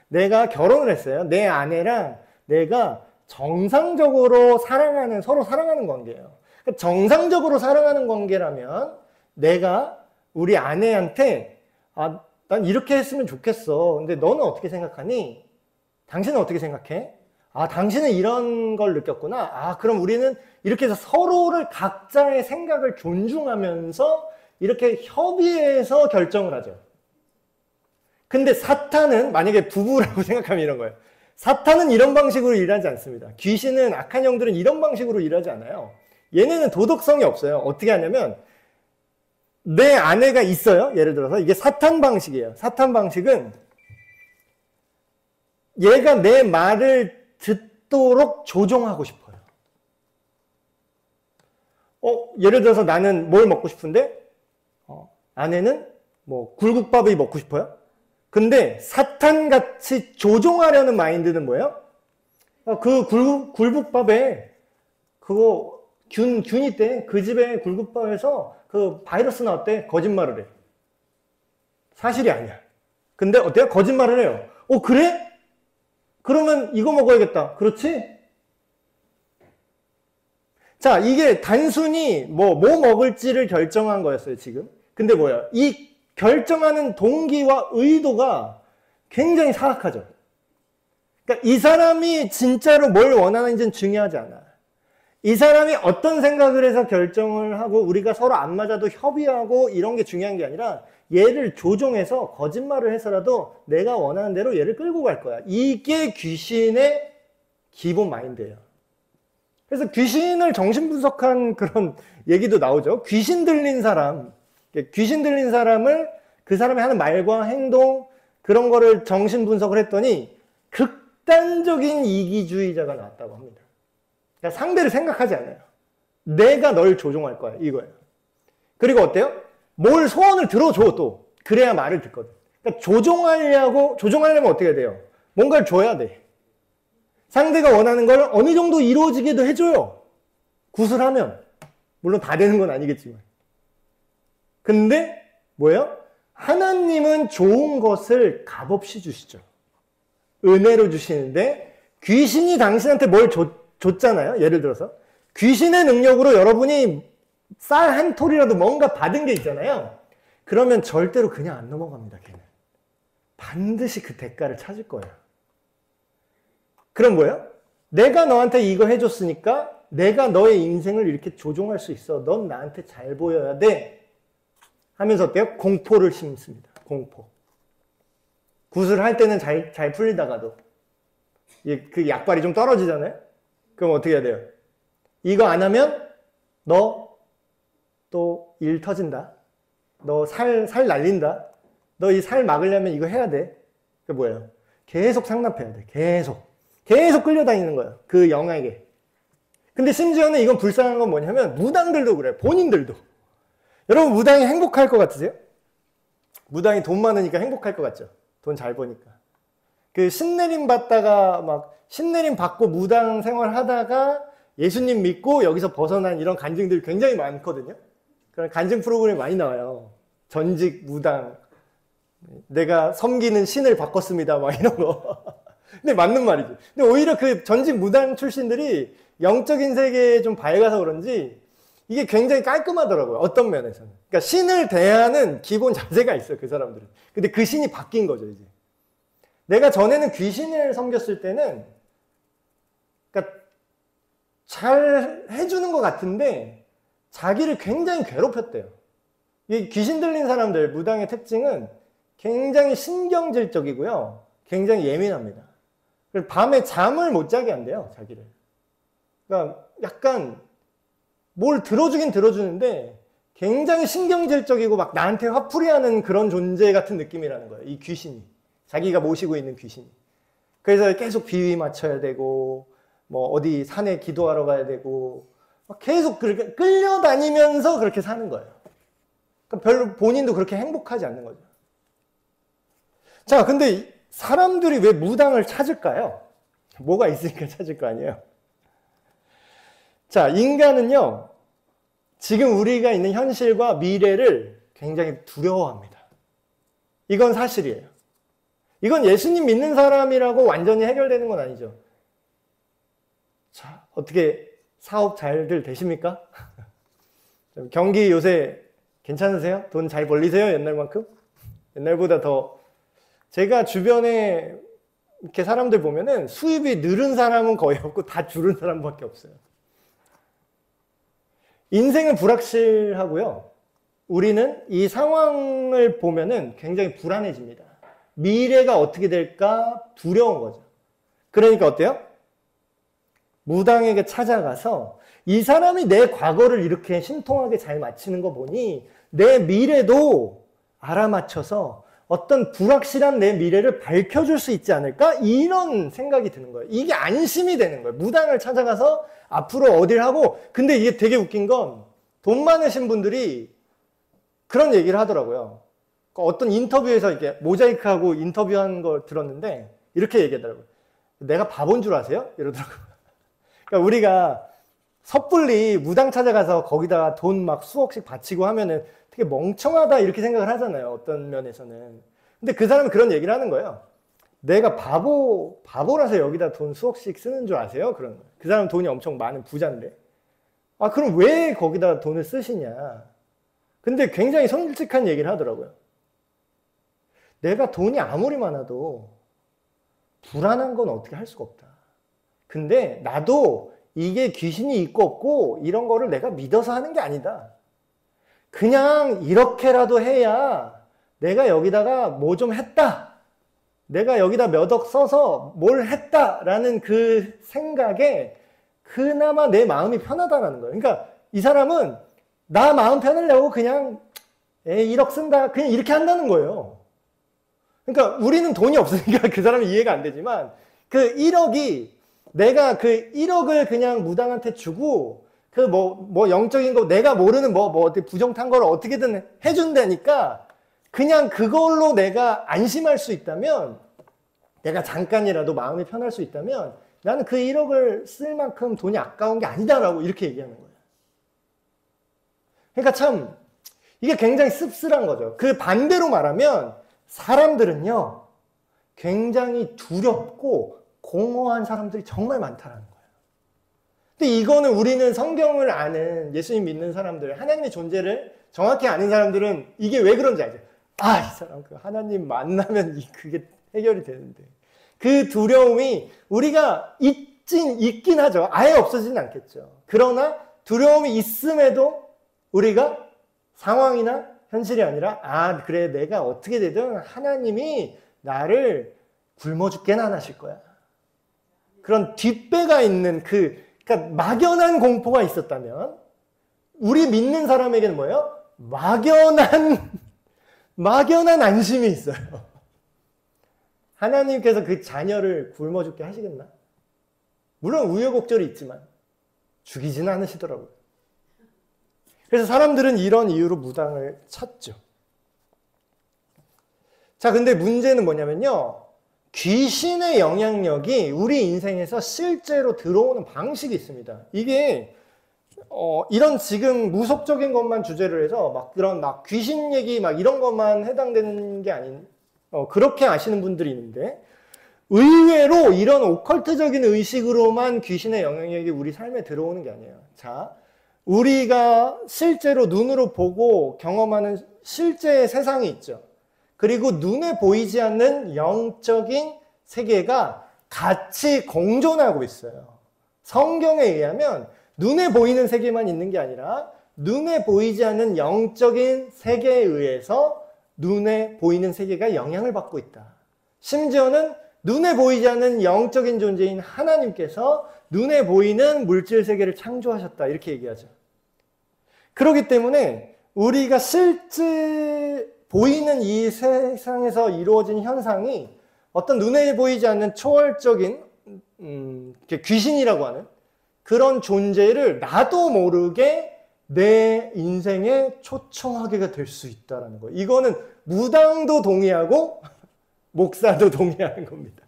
내가 결혼을 했어요. 내 아내랑 내가 정상적으로 서로 사랑하는 관계예요. 그러니까 정상적으로 사랑하는 관계라면 내가 우리 아내한테 난 이렇게 했으면 좋겠어. 근데 너는 어떻게 생각하니? 당신은 어떻게 생각해? 당신은 이런 걸 느꼈구나. 그럼 우리는 이렇게 해서 서로를 각자의 생각을 존중하면서 이렇게 협의해서 결정을 하죠. 근데 사탄은 만약에 부부라고 생각하면 이런 거예요. 사탄은 이런 방식으로 일하지 않습니다. 귀신은 악한 영들은 이런 방식으로 일하지 않아요. 얘네는 도덕성이 없어요. 어떻게 하냐면 내 아내가 있어요. 예를 들어서 이게 사탄 방식이에요. 사탄 방식은 얘가 내 말을 듣도록 조종하고 싶어요. 예를 들어서 나는 뭘 먹고 싶은데 아내는 뭐 굴국밥이 먹고 싶어요. 근데 사탄같이 조종하려는 마인드는 뭐예요? 그 굴국밥에 그거 균 있대. 그 집에 굴국밥에서 그 바이러스 나왔대. 거짓말을 해. 사실이 아니야. 근데 어때요? 거짓말을 해요. 그래? 그러면 이거 먹어야겠다. 그렇지? 자, 이게 단순히 뭐 먹을지를 결정한 거였어요, 지금. 근데 뭐야? 이 결정하는 동기와 의도가 굉장히 사악하죠. 그러니까 이 사람이 진짜로 뭘 원하는지는 중요하지 않아. 이 사람이 어떤 생각을 해서 결정을 하고 우리가 서로 안 맞아도 협의하고 이런 게 중요한 게 아니라 얘를 조종해서 거짓말을 해서라도 내가 원하는 대로 얘를 끌고 갈 거야. 이게 귀신의 기본 마인드예요. 그래서 귀신을 정신분석한 그런 얘기도 나오죠. 귀신 들린 사람을 그 사람이 하는 말과 행동 그런 거를 정신분석을 했더니 극단적인 이기주의자가 나왔다고 합니다. 그러니까 상대를 생각하지 않아요. 내가 널 조종할 거야 이거예요. 그리고 어때요? 뭘 소원을 들어줘 또. 그래야 말을 듣거든. 그러니까 조종하려면 어떻게 해야 돼요? 뭔가를 줘야 돼. 상대가 원하는 걸 어느 정도 이루어지게도 해줘요. 구슬하면. 물론 다 되는 건 아니겠지만. 근데 뭐예요? 하나님은 좋은 것을 값없이 주시죠. 은혜로 주시는데 귀신이 당신한테 뭘 줬잖아요. 예를 들어서 귀신의 능력으로 여러분이 쌀 한 톨이라도 뭔가 받은 게 있잖아요. 그러면 절대로 그냥 안 넘어갑니다. 걔는. 반드시 그 대가를 찾을 거예요. 그럼 뭐예요? 내가 너한테 이거 해줬으니까 내가 너의 인생을 이렇게 조종할 수 있어. 넌 나한테 잘 보여야 돼. 하면서 어때요? 공포를 심습니다. 공포. 구슬할 때는 잘 풀리다가도 그 약발이 좀 떨어지잖아요. 그럼 어떻게 해야 돼요? 이거 안 하면 너 또 일 터진다. 너 살 날린다. 너 이 살 막으려면 이거 해야 돼. 그게 뭐예요? 계속 상납해야 돼. 계속 끌려다니는 거예요. 그 영에게. 근데 심지어는 이건 불쌍한 건 뭐냐면 무당들도 그래요. 본인들도. 여러분 무당이 행복할 것 같으세요? 무당이 돈 많으니까 행복할 것 같죠? 돈 잘 버니까. 그 신내림 받다가 막 신내림 받고 무당 생활하다가 예수님 믿고 여기서 벗어난 이런 간증들이 굉장히 많거든요. 그런 간증 프로그램이 많이 나와요. 전직 무당. 내가 섬기는 신을 바꿨습니다. 막 이런 거. 근데 맞는 말이죠. 근데 오히려 그 전직 무당 출신들이 영적인 세계에 좀 밝아서 그런지 이게 굉장히 깔끔하더라고요. 어떤 면에서는. 그러니까 신을 대하는 기본 자세가 있어요. 그 사람들은. 근데 그 신이 바뀐 거죠, 이제. 내가 전에는 귀신을 섬겼을 때는 그러니까 잘 해주는 것 같은데 자기를 굉장히 괴롭혔대요. 이 귀신 들린 사람들, 무당의 특징은 굉장히 신경질적이고요. 굉장히 예민합니다. 밤에 잠을 못 자게 한대요, 자기를. 그러니까 약간 뭘 들어주긴 들어주는데 굉장히 신경질적이고 막 나한테 화풀이하는 그런 존재 같은 느낌이라는 거예요. 이 귀신이. 자기가 모시고 있는 귀신이. 그래서 계속 비위 맞춰야 되고 뭐 어디 산에 기도하러 가야 되고 막 계속 그렇게 끌려다니면서 그렇게 사는 거예요. 그러니까 별로 본인도 그렇게 행복하지 않는 거죠. 자, 근데 사람들이 왜 무당을 찾을까요? 뭐가 있으니까 찾을 거 아니에요? 자, 인간은요, 지금 우리가 있는 현실과 미래를 굉장히 두려워합니다. 이건 사실이에요. 이건 예수님 믿는 사람이라고 완전히 해결되는 건 아니죠. 자, 어떻게 사업 잘들 되십니까? 경기 요새 괜찮으세요? 돈 잘 벌리세요? 옛날만큼? 옛날보다 더. 제가 주변에 이렇게 사람들 보면은 수입이 늘은 사람은 거의 없고 다 줄은 사람밖에 없어요. 인생은 불확실하고요. 우리는 이 상황을 보면은 굉장히 불안해집니다. 미래가 어떻게 될까 두려운 거죠. 그러니까 어때요? 무당에게 찾아가서 이 사람이 내 과거를 이렇게 신통하게 잘 맞히는 거 보니 내 미래도 알아맞혀서 어떤 불확실한 내 미래를 밝혀줄 수 있지 않을까? 이런 생각이 드는 거예요. 이게 안심이 되는 거예요. 무당을 찾아가서 앞으로 어딜 하고, 근데 이게 되게 웃긴 건 돈 많으신 분들이 그런 얘기를 하더라고요. 어떤 인터뷰에서 이렇게 모자이크하고 인터뷰한 걸 들었는데 이렇게 얘기하더라고요. 내가 바본 줄 아세요? 이러더라고요. 그러니까 우리가 섣불리 무당 찾아가서 거기다가 돈 막 수억씩 바치고 하면은 되게 멍청하다 이렇게 생각을 하잖아요. 어떤 면에서는. 근데 그 사람은 그런 얘기를 하는 거예요. 내가 바보라서 여기다 돈 수억씩 쓰는 줄 아세요? 그런 거예요. 그 사람은 돈이 엄청 많은 부자인데. 아, 그럼 왜 거기다 돈을 쓰시냐? 근데 굉장히 솔직한 얘기를 하더라고요. 내가 돈이 아무리 많아도 불안한 건 어떻게 할 수가 없다. 근데 나도 이게 귀신이 있고 없고 이런 거를 내가 믿어서 하는 게 아니다. 그냥 이렇게라도 해야 내가 여기다가 뭐 좀 했다. 내가 여기다 몇 억 써서 뭘 했다라는 그 생각에 그나마 내 마음이 편하다는 거예요. 그러니까 이 사람은 나 마음 편하려고 그냥 1억 쓴다. 그냥 이렇게 한다는 거예요. 그러니까 우리는 돈이 없으니까 그 사람이 이해가 안 되지만 그 1억이 내가 그 1억을 그냥 무당한테 주고 그 뭐 영적인 거 내가 모르는 뭐 어떻게 부정탄 거를 어떻게든 해준다니까 그냥 그걸로 내가 안심할 수 있다면 내가 잠깐이라도 마음이 편할 수 있다면 나는 그 1억을 쓸 만큼 돈이 아까운 게 아니다라고 이렇게 얘기하는 거예요. 그러니까 참 이게 굉장히 씁쓸한 거죠. 그 반대로 말하면 사람들은요 굉장히 두렵고 공허한 사람들이 정말 많다는 거예요. 근데 이거는 우리는 성경을 아는 예수님 믿는 사람들, 하나님의 존재를 정확히 아는 사람들은 이게 왜 그런지 알죠. 아, 이 사람 그 하나님 만나면 그게 해결이 되는데. 그 두려움이 우리가 있긴 하죠. 아예 없어지진 않겠죠. 그러나 두려움이 있음에도 우리가 상황이나 현실이 아니라 아, 그래 내가 어떻게 되든 하나님이 나를 굶어 죽게는 안 하실 거야. 그런 뒷배가 있는 그러니까 막연한 공포가 있었다면 우리 믿는 사람에게는 뭐예요? 막연한 안심이 있어요. 하나님께서 그 자녀를 굶어 죽게 하시겠나? 물론 우여곡절이 있지만 죽이지는 않으시더라고요. 그래서 사람들은 이런 이유로 무당을 찾죠. 자, 근데 문제는 뭐냐면요. 귀신의 영향력이 우리 인생에서 실제로 들어오는 방식이 있습니다. 이게 이런 지금 무속적인 것만 주제로 해서 막 그런 막 귀신 얘기 막 이런 것만 해당되는 게 아닌 그렇게 아시는 분들이 있는데 의외로 이런 오컬트적인 의식으로만 귀신의 영향력이 우리 삶에 들어오는 게 아니에요. 자, 우리가 실제로 눈으로 보고 경험하는 실제의 세상이 있죠. 그리고 눈에 보이지 않는 영적인 세계가 같이 공존하고 있어요. 성경에 의하면 눈에 보이는 세계만 있는 게 아니라 눈에 보이지 않는 영적인 세계에 의해서 눈에 보이는 세계가 영향을 받고 있다. 심지어는 눈에 보이지 않는 영적인 존재인 하나님께서 눈에 보이는 물질 세계를 창조하셨다. 이렇게 얘기하죠. 그렇기 때문에 우리가 실제 보이는 이 세상에서 이루어진 현상이 어떤 눈에 보이지 않는 초월적인 귀신이라고 하는 그런 존재를 나도 모르게 내 인생에 초청하게 될 수 있다는 거예요. 이거는 무당도 동의하고 목사도 동의하는 겁니다.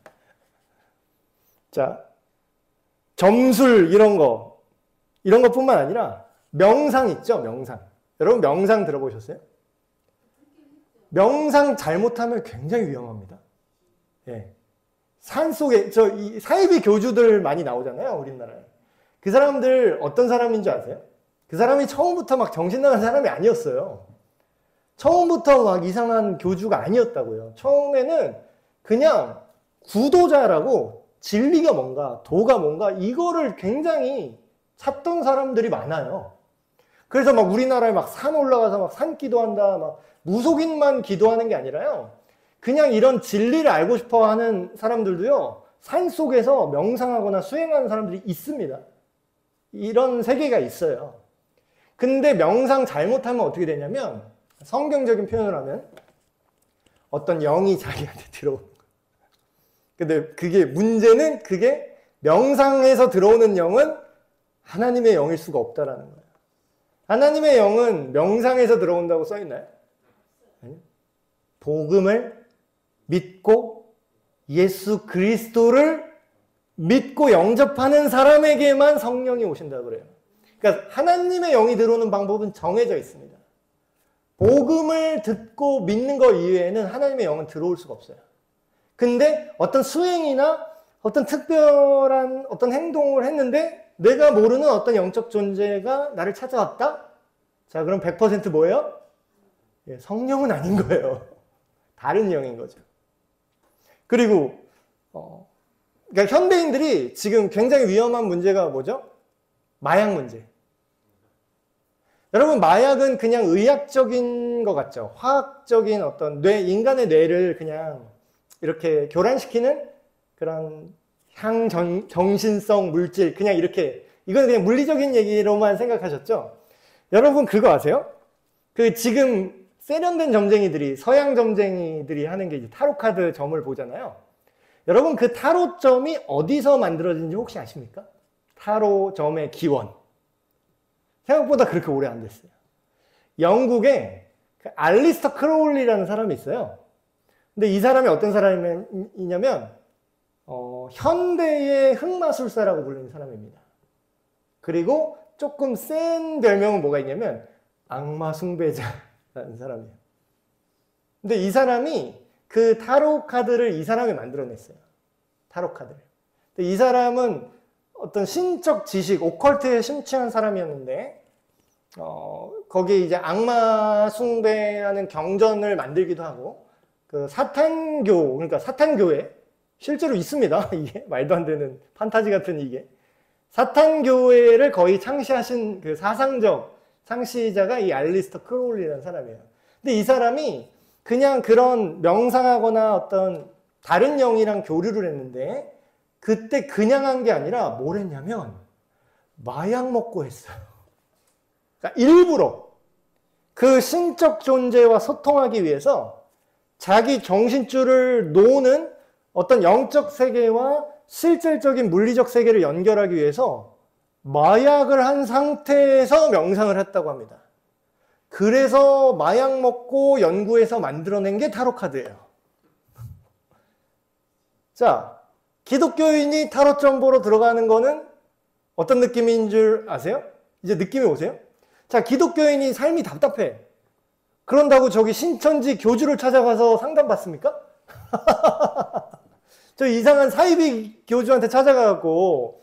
자, 점술 이런 것뿐만 아니라 명상 있죠, 명상. 여러분 명상 들어보셨어요? 명상 잘못하면 굉장히 위험합니다. 예. 산속에 이 사이비 교주들 많이 나오잖아요, 우리나라에. 그 사람들 어떤 사람인 줄 아세요? 그 사람이 처음부터 막 정신 나간 사람이 아니었어요. 처음부터 막 이상한 교주가 아니었다고요. 처음에는 그냥 구도자라고 진리가 뭔가, 도가 뭔가 이거를 굉장히 찾던 사람들이 많아요. 그래서 막 우리나라에 막 산 올라가서 막 산 기도한다, 막 무속인만 기도하는 게 아니라요. 그냥 이런 진리를 알고 싶어 하는 사람들도요, 산 속에서 명상하거나 수행하는 사람들이 있습니다. 이런 세계가 있어요. 근데 명상 잘못하면 어떻게 되냐면, 성경적인 표현을 하면, 어떤 영이 자기한테 들어오는 거예요. 근데 문제는 그게 명상에서 들어오는 영은 하나님의 영일 수가 없다라는 거예요. 하나님의 영은 명상에서 들어온다고 써있나요? 복음을 믿고 예수 그리스도를 믿고 영접하는 사람에게만 성령이 오신다고 그래요. 그러니까 하나님의 영이 들어오는 방법은 정해져 있습니다. 복음을 듣고 믿는 것 이외에는 하나님의 영은 들어올 수가 없어요. 근데 어떤 수행이나 어떤 특별한 어떤 행동을 했는데 내가 모르는 어떤 영적 존재가 나를 찾아왔다? 자, 그럼 100% 뭐예요? 예, 성령은 아닌 거예요. 다른 영인 거죠. 그리고 그러니까 현대인들이 지금 굉장히 위험한 문제가 뭐죠? 마약 문제. 여러분, 마약은 그냥 의학적인 것 같죠? 화학적인 어떤 인간의 뇌를 그냥 이렇게 교란시키는 그런 향정신성 물질, 그냥 이렇게, 이건 그냥 물리적인 얘기로만 생각하셨죠? 여러분, 그거 아세요? 그 지금 세련된 점쟁이들이, 서양 점쟁이들이 하는 게 이제 타로카드 점을 보잖아요. 여러분, 그 타로점이 어디서 만들어진지 혹시 아십니까? 타로점의 기원. 생각보다 그렇게 오래 안 됐어요. 영국에 알리스터 크로울리라는 사람이 있어요. 근데 이 사람이 어떤 사람이냐면 현대의 흑마술사라고 불리는 사람입니다. 그리고 조금 센 별명은 뭐가 있냐면 악마 숭배자라는 사람이에요. 근데 이 사람이 그 타로 카드를 이 사람이 만들어냈어요. 타로 카드를. 근데 이 사람은 어떤 신적 지식, 오컬트에 심취한 사람이었는데 거기에 이제 악마 숭배하는 경전을 만들기도 하고 그 사탄교, 그러니까 사탄교회 실제로 있습니다. 이게 말도 안 되는 판타지 같은 이게 사탄교회를 거의 창시하신 그 사상적 창시자가 이 알리스터 크로울리라는 사람이에요. 근데 이 사람이 그냥 그런 명상하거나 어떤 다른 영이랑 교류를 했는데 그때 그냥 한 게 아니라 뭘 했냐면 마약 먹고 했어요. 그러니까 일부러 그 신적 존재와 소통하기 위해서 자기 정신줄을 놓는 어떤 영적 세계와 실질적인 물리적 세계를 연결하기 위해서 마약을 한 상태에서 명상을 했다고 합니다. 그래서 마약 먹고 연구해서 만들어낸 게 타로 카드예요. 자, 기독교인이 타로점 보러 들어가는 거는 어떤 느낌인 줄 아세요? 이제 느낌이 오세요? 자, 기독교인이 삶이 답답해. 그런다고 저기 신천지 교주를 찾아가서 상담 받습니까? 저 이상한 사이비 교주한테 찾아가갖고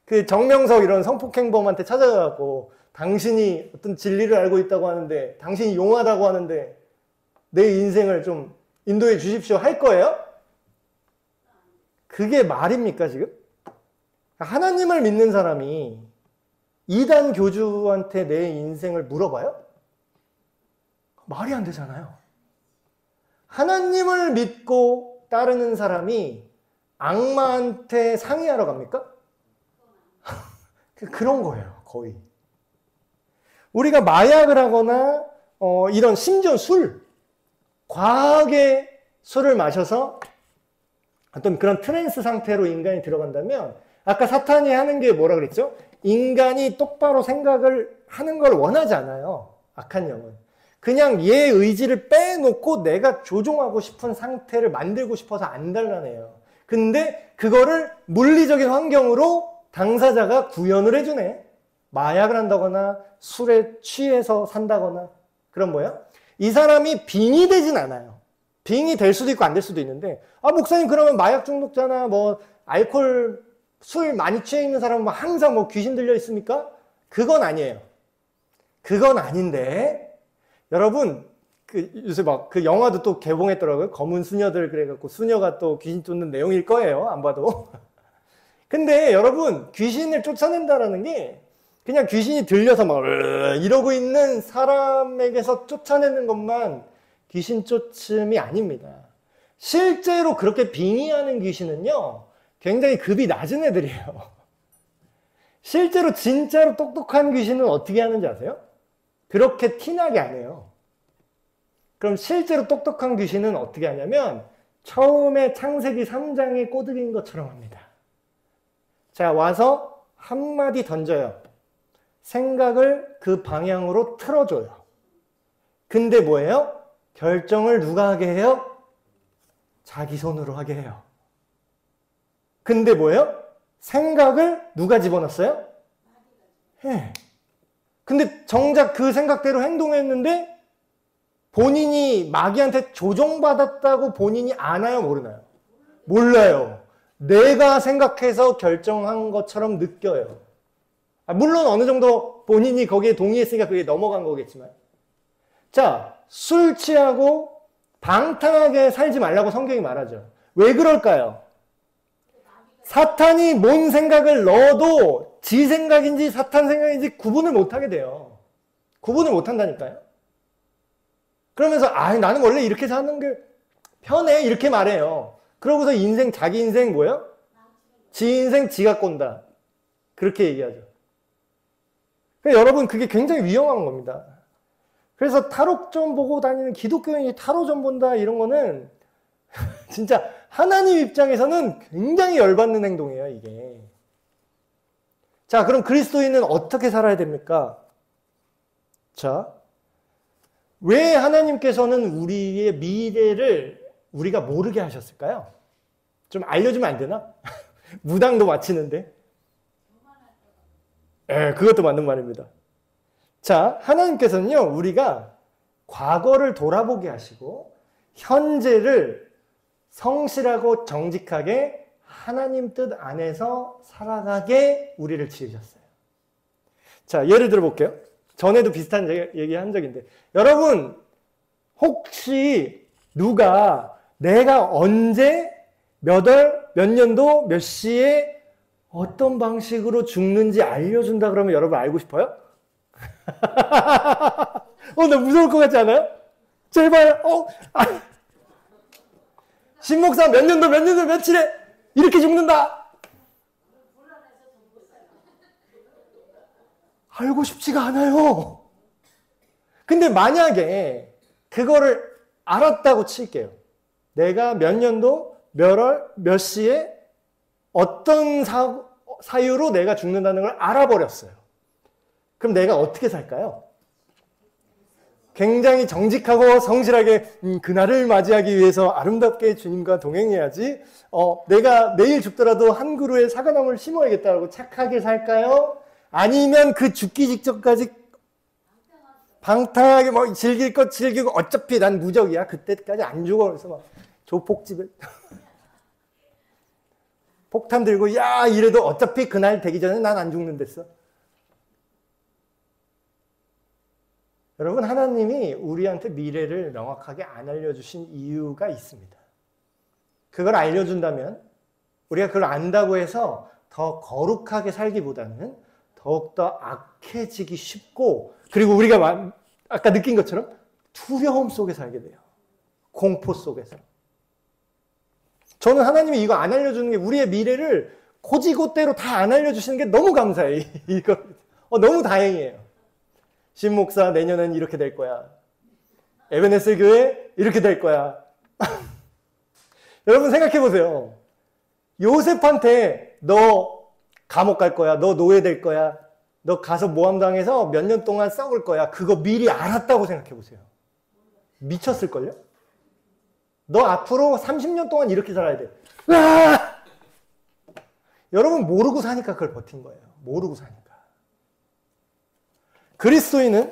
그 정명석 이런 성폭행범한테 찾아가갖고 당신이 어떤 진리를 알고 있다고 하는데 당신이 용하다고 하는데 내 인생을 좀 인도해 주십시오 할 거예요? 그게 말입니까 지금? 하나님을 믿는 사람이 이단 교주한테 내 인생을 물어봐요? 말이 안 되잖아요. 하나님을 믿고 따르는 사람이 악마한테 상의하러 갑니까? 그런 거예요, 거의. 우리가 마약을 하거나 이런 심지어 과하게 술을 마셔서 어떤 그런 트랜스 상태로 인간이 들어간다면 아까 사탄이 하는 게 뭐라 그랬죠? 인간이 똑바로 생각을 하는 걸 원하지 않아요. 악한 영은. 그냥 얘 의지를 빼놓고 내가 조종하고 싶은 상태를 만들고 싶어서 안 단련해요. 근데 그거를 물리적인 환경으로 당사자가 구현을 해주네. 마약을 한다거나 술에 취해서 산다거나 그런 뭐야? 이 사람이 빙이 되진 않아요. 빙이 될 수도 있고 안 될 수도 있는데 목사님 그러면 마약 중독자나 뭐 알코올 술 많이 취해 있는 사람은 항상 귀신 들려 있습니까? 그건 아니에요. 그건 아닌데 여러분 요새 그 영화도 또 개봉했더라고요. 검은 수녀들 그래갖고 수녀가 또 귀신 쫓는 내용일 거예요. 안 봐도. 근데 여러분 귀신을 쫓아낸다라는 게 그냥 귀신이 들려서 이러고 있는 사람에게서 쫓아내는 것만 귀신 쫓음이 아닙니다. 실제로 그렇게 빙의하는 귀신은요 굉장히 급이 낮은 애들이에요. 실제로 진짜로 똑똑한 귀신은 어떻게 하는지 아세요? 그렇게 티나게 안 해요. 그럼 실제로 똑똑한 귀신은 어떻게 하냐면 처음에 창세기 3장에 꼬드긴 것처럼 합니다. 자, 와서 한마디 던져요. 생각을 그 방향으로 틀어줘요. 근데 뭐예요? 결정을 누가 하게 해요? 자기 손으로 하게 해요. 근데 뭐예요? 생각을 누가 집어넣었어요? 예. 근데 정작 그 생각대로 행동했는데 본인이 마귀한테 조종받았다고 본인이 아나요? 모르나요? 몰라요. 내가 생각해서 결정한 것처럼 느껴요. 물론 어느 정도 본인이 거기에 동의했으니까 그게 넘어간 거겠지만. 자, 술 취하고 방탕하게 살지 말라고 성경이 말하죠. 왜 그럴까요? 사탄이 뭔 생각을 넣어도 지 생각인지 사탄 생각인지 구분을 못하게 돼요. 구분을 못한다니까요. 그러면서 나는 원래 이렇게 사는 게 편해 이렇게 말해요. 그러고서 자기 인생 뭐예요? 지 인생 지가 꼰다. 그렇게 얘기하죠. 그러니까 여러분 그게 굉장히 위험한 겁니다. 그래서 타로점 보고 다니는 기독교인이 타로점 본다 이런 거는 진짜 하나님 입장에서는 굉장히 열받는 행동이에요, 이게. 자, 그럼 그리스도인은 어떻게 살아야 됩니까? 자, 왜 하나님께서는 우리의 미래를 우리가 모르게 하셨을까요? 좀 알려주면 안 되나? 무당도 마치는데. 그것도 맞는 말입니다. 자, 하나님께서는요, 우리가 과거를 돌아보게 하시고, 현재를 성실하고 정직하게 하나님 뜻 안에서 살아가게 우리를 지으셨어요. 자, 예를 들어 볼게요. 전에도 비슷한 얘기 한 적인데, 여러분, 혹시 누가 내가 언제, 몇 월, 몇 년도, 몇 시에 어떤 방식으로 죽는지 알려준다 그러면 여러분 알고 싶어요? 나 무서울 것 같지 않아요? 제발, 신목사 몇 년도 며칠에 이렇게 죽는다. 알고 싶지가 않아요. 근데 만약에 그거를 알았다고 칠게요. 내가 몇 년도, 몇 월, 몇 시에 어떤 사유로 내가 죽는다는 걸 알아버렸어요. 그럼 내가 어떻게 살까요? 굉장히 정직하고 성실하게 그날을 맞이하기 위해서 아름답게 주님과 동행해야지. 내가 내일 죽더라도 한 그루의 사과나무를 심어야겠다고 착하게 살까요? 아니면 그 죽기 직전까지 방탕하게 뭐 즐길 것 즐기고 어차피 난 무적이야. 그때까지 안 죽어. 그래서 막 조폭집에 폭탄 들고 야 이래도 어차피 그날 되기 전에 난 안 죽는댔어. 여러분, 하나님이 우리한테 미래를 명확하게 안 알려주신 이유가 있습니다. 그걸 알려준다면 우리가 그걸 안다고 해서 더 거룩하게 살기보다는 더욱더 악해지기 쉽고, 그리고 우리가 아까 느낀 것처럼 두려움 속에 살게 돼요. 공포 속에서. 저는 하나님이 이거 안 알려주는 게, 우리의 미래를 고지고대로 다 안 알려주시는 게 너무 감사해요. 이거 너무 다행이에요. 신목사 내년엔 이렇게 될 거야. 에베네셀 교회 이렇게 될 거야. 여러분 생각해 보세요. 요셉한테 너 감옥 갈 거야. 너 노예 될 거야. 너 가서 모함당해서 몇 년 동안 썩을 거야. 그거 미리 알았다고 생각해 보세요. 미쳤을걸요? 너 앞으로 30년 동안 이렇게 살아야 돼. 으아! 여러분 모르고 사니까 그걸 버틴 거예요. 모르고 사니까. 그리스도인은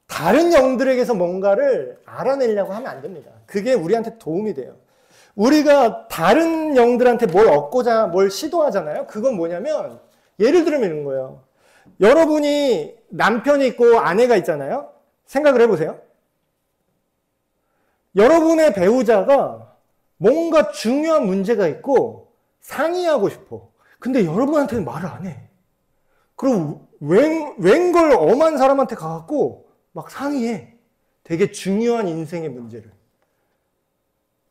다른 영들에게서 뭔가를 알아내려고 하면 안 됩니다. 그게 우리한테 도움이 돼요. 우리가 다른 영들한테 뭘 얻고자 뭘 시도하잖아요. 그건 뭐냐면, 예를 들면 이런 거예요. 여러분이 남편이 있고 아내가 있잖아요. 생각을 해보세요. 여러분의 배우자가 뭔가 중요한 문제가 있고 상의하고 싶어. 근데 여러분한테는 말을 안 해. 그럼 웬걸 엄한 사람한테 가갖고 막 상의해. 되게 중요한 인생의 문제를.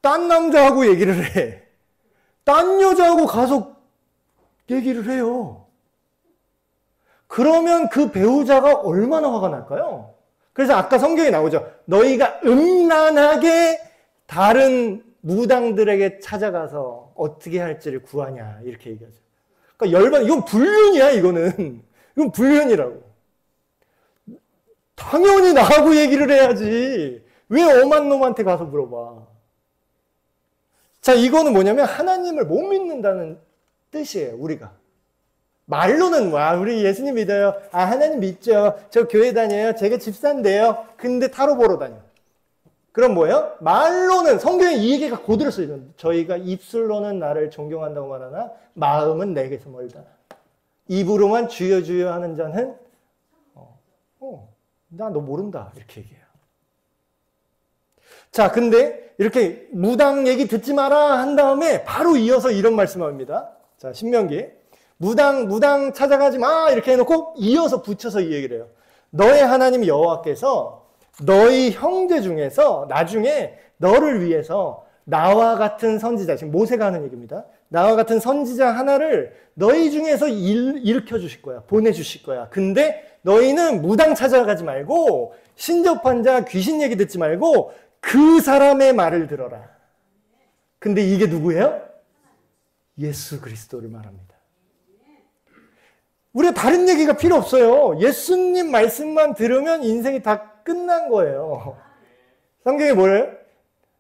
딴 남자하고 얘기를 해. 딴 여자하고 가서 얘기를 해요. 그러면 그 배우자가 얼마나 화가 날까요? 그래서 아까 성경에 나오죠. 너희가 음란하게 다른 무당들에게 찾아가서 어떻게 할지를 구하냐. 이렇게 얘기하죠. 그러니까 이건 불륜이야, 이거는. 이건 불륜이라고. 당연히 나하고 얘기를 해야지. 왜 엄한 놈한테 가서 물어봐. 자, 이거는 뭐냐면 하나님을 못 믿는다는 뜻이에요, 우리가. 말로는 우리 예수님 믿어요. 하나님 믿죠. 저 교회 다녀요. 제가 집사인데요. 근데 타로 보러 다녀요. 그럼 뭐예요? 말로는 성경에 이 얘기가 고대로 쓰여져. 저희가 입술로는 나를 존경한다고 말하나 마음은 내게서 멀다. 입으로만 주여 주여 하는 자는 나 너 모른다 이렇게 얘기해요. 자, 근데 이렇게 무당 얘기 듣지 마라 한 다음에 바로 이어서 이런 말씀합니다. 자, 신명기 무당 찾아가지 마 이렇게 해놓고 이어서 붙여서 이 얘기를 해요. 너의 하나님 여호와께서 너희 형제 중에서 나중에 너를 위해서 나와 같은 선지자, 지금 모세가 하는 얘기입니다. 나와 같은 선지자 하나를 너희 중에서 일으켜 주실 거야. 보내주실 거야. 근데 너희는 무당 찾아가지 말고 신접한 자 귀신 얘기 듣지 말고 그 사람의 말을 들어라. 근데 이게 누구예요? 예수 그리스도를 말합니다. 우리가 다른 얘기가 필요 없어요. 예수님 말씀만 들으면 인생이 다 끝난 거예요. 성경에 뭐래요?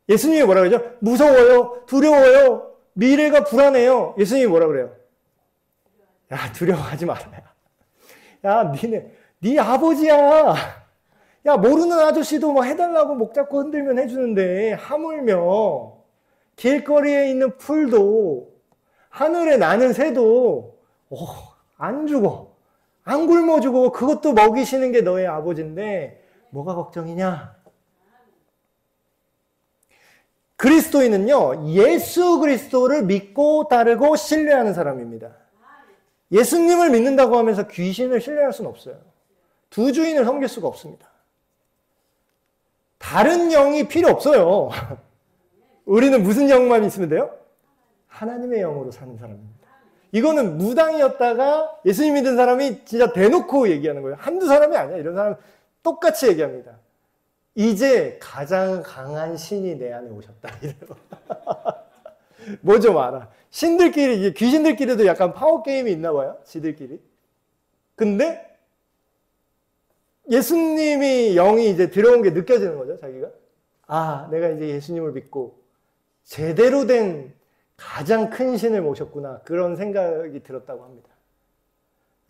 예수님이 뭐라 그러죠? 무서워요. 두려워요. 미래가 불안해요. 예수님이 뭐라 그래요? 야, 두려워하지 말아요. 야, 네 아버지야. 야, 모르는 아저씨도 뭐 해달라고 목 잡고 흔들면 해주는데 하물며 길거리에 있는 풀도 하늘에 나는 새도 안 죽어. 안 굶어 죽어. 그것도 먹이시는 게 너의 아버지인데 뭐가 걱정이냐? 그리스도인은요, 예수 그리스도를 믿고 따르고 신뢰하는 사람입니다. 예수님을 믿는다고 하면서 귀신을 신뢰할 수는 없어요. 두 주인을 섬길 수가 없습니다. 다른 영이 필요 없어요. 우리는 무슨 영만 있으면 돼요? 하나님의 영으로 사는 사람입니다. 이거는 무당이었다가 예수님 믿은 사람이 진짜 대놓고 얘기하는 거예요. 한두 사람이 아니야. 이런 사람 똑같이 얘기합니다. 이제 가장 강한 신이 내 안에 오셨다. 뭐 좀 알아. 신들끼리, 귀신들끼리도 약간 파워게임이 있나 봐요. 지들끼리. 근데 예수님이 영이 이제 들어온 게 느껴지는 거죠. 자기가. 내가 이제 예수님을 믿고 제대로 된 가장 큰 신을 모셨구나. 그런 생각이 들었다고 합니다.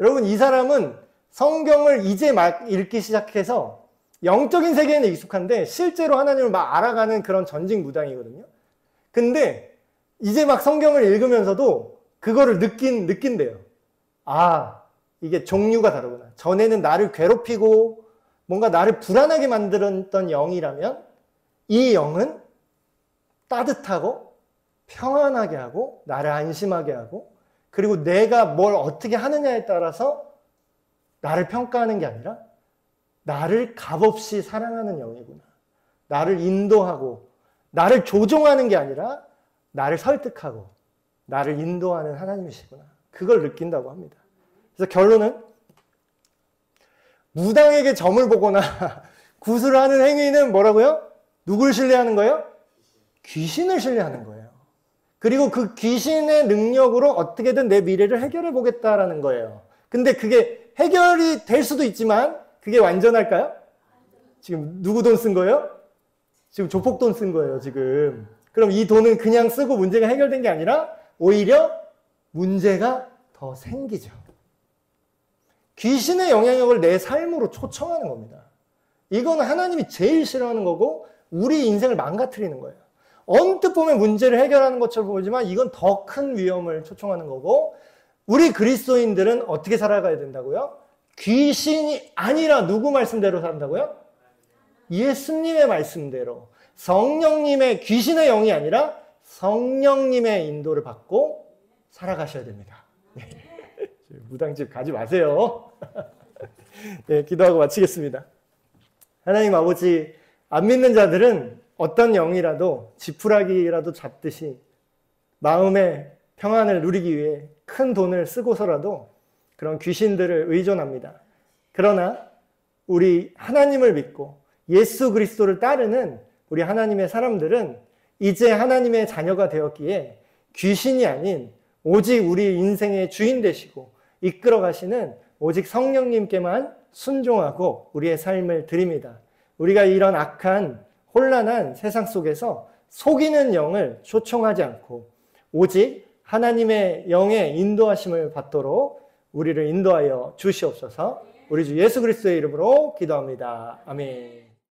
여러분, 이 사람은 성경을 이제 막 읽기 시작해서 영적인 세계에는 익숙한데 실제로 하나님을 막 알아가는 그런 전직 무당이거든요. 근데 이제 막 성경을 읽으면서도 그거를 느낀대요. 이게 종류가 다르구나. 전에는 나를 괴롭히고 뭔가 나를 불안하게 만들었던 영이라면 이 영은 따뜻하고 평안하게 하고 나를 안심하게 하고 그리고 내가 뭘 어떻게 하느냐에 따라서 나를 평가하는 게 아니라 나를 값없이 사랑하는 영이구나. 나를 인도하고 나를 조종하는 게 아니라 나를 설득하고 나를 인도하는 하나님이시구나. 그걸 느낀다고 합니다. 그래서 결론은 무당에게 점을 보거나 구슬을 하는 행위는 뭐라고요? 누굴 신뢰하는 거예요? 귀신을 신뢰하는 거예요. 그리고 그 귀신의 능력으로 어떻게든 내 미래를 해결해 보겠다라는 거예요. 근데 그게 해결이 될 수도 있지만 그게 완전할까요? 지금 누구 돈 쓴 거예요? 지금 조폭 돈 쓴 거예요, 지금. 그럼 이 돈은 그냥 쓰고 문제가 해결된 게 아니라 오히려 문제가 더 생기죠. 귀신의 영향력을 내 삶으로 초청하는 겁니다. 이건 하나님이 제일 싫어하는 거고 우리 인생을 망가뜨리는 거예요. 언뜻 보면 문제를 해결하는 것처럼 보이지만 이건 더 큰 위험을 초청하는 거고 우리 그리스도인들은 어떻게 살아가야 된다고요? 귀신이 아니라 누구 말씀대로 산다고요? 예수님의 말씀대로 성령님의 귀신의 영이 아니라 성령님의 인도를 받고 살아가셔야 됩니다. 무당집 가지 마세요. 네, 기도하고 마치겠습니다. 하나님 아버지, 안 믿는 자들은 어떤 영이라도 지푸라기라도 잡듯이 마음의 평안을 누리기 위해 큰 돈을 쓰고서라도 그런 귀신들을 의존합니다. 그러나 우리 하나님을 믿고 예수 그리스도를 따르는 우리 하나님의 사람들은 이제 하나님의 자녀가 되었기에 귀신이 아닌 오직 우리 인생의 주인 되시고 이끌어 가시는 오직 성령님께만 순종하고 우리의 삶을 드립니다. 우리가 이런 악한 혼란한 세상 속에서 속이는 영을 초청하지 않고 오직 하나님의 영의 인도하심을 받도록 우리를 인도하여 주시옵소서. 우리 주 예수 그리스도의 이름으로 기도합니다. 아멘.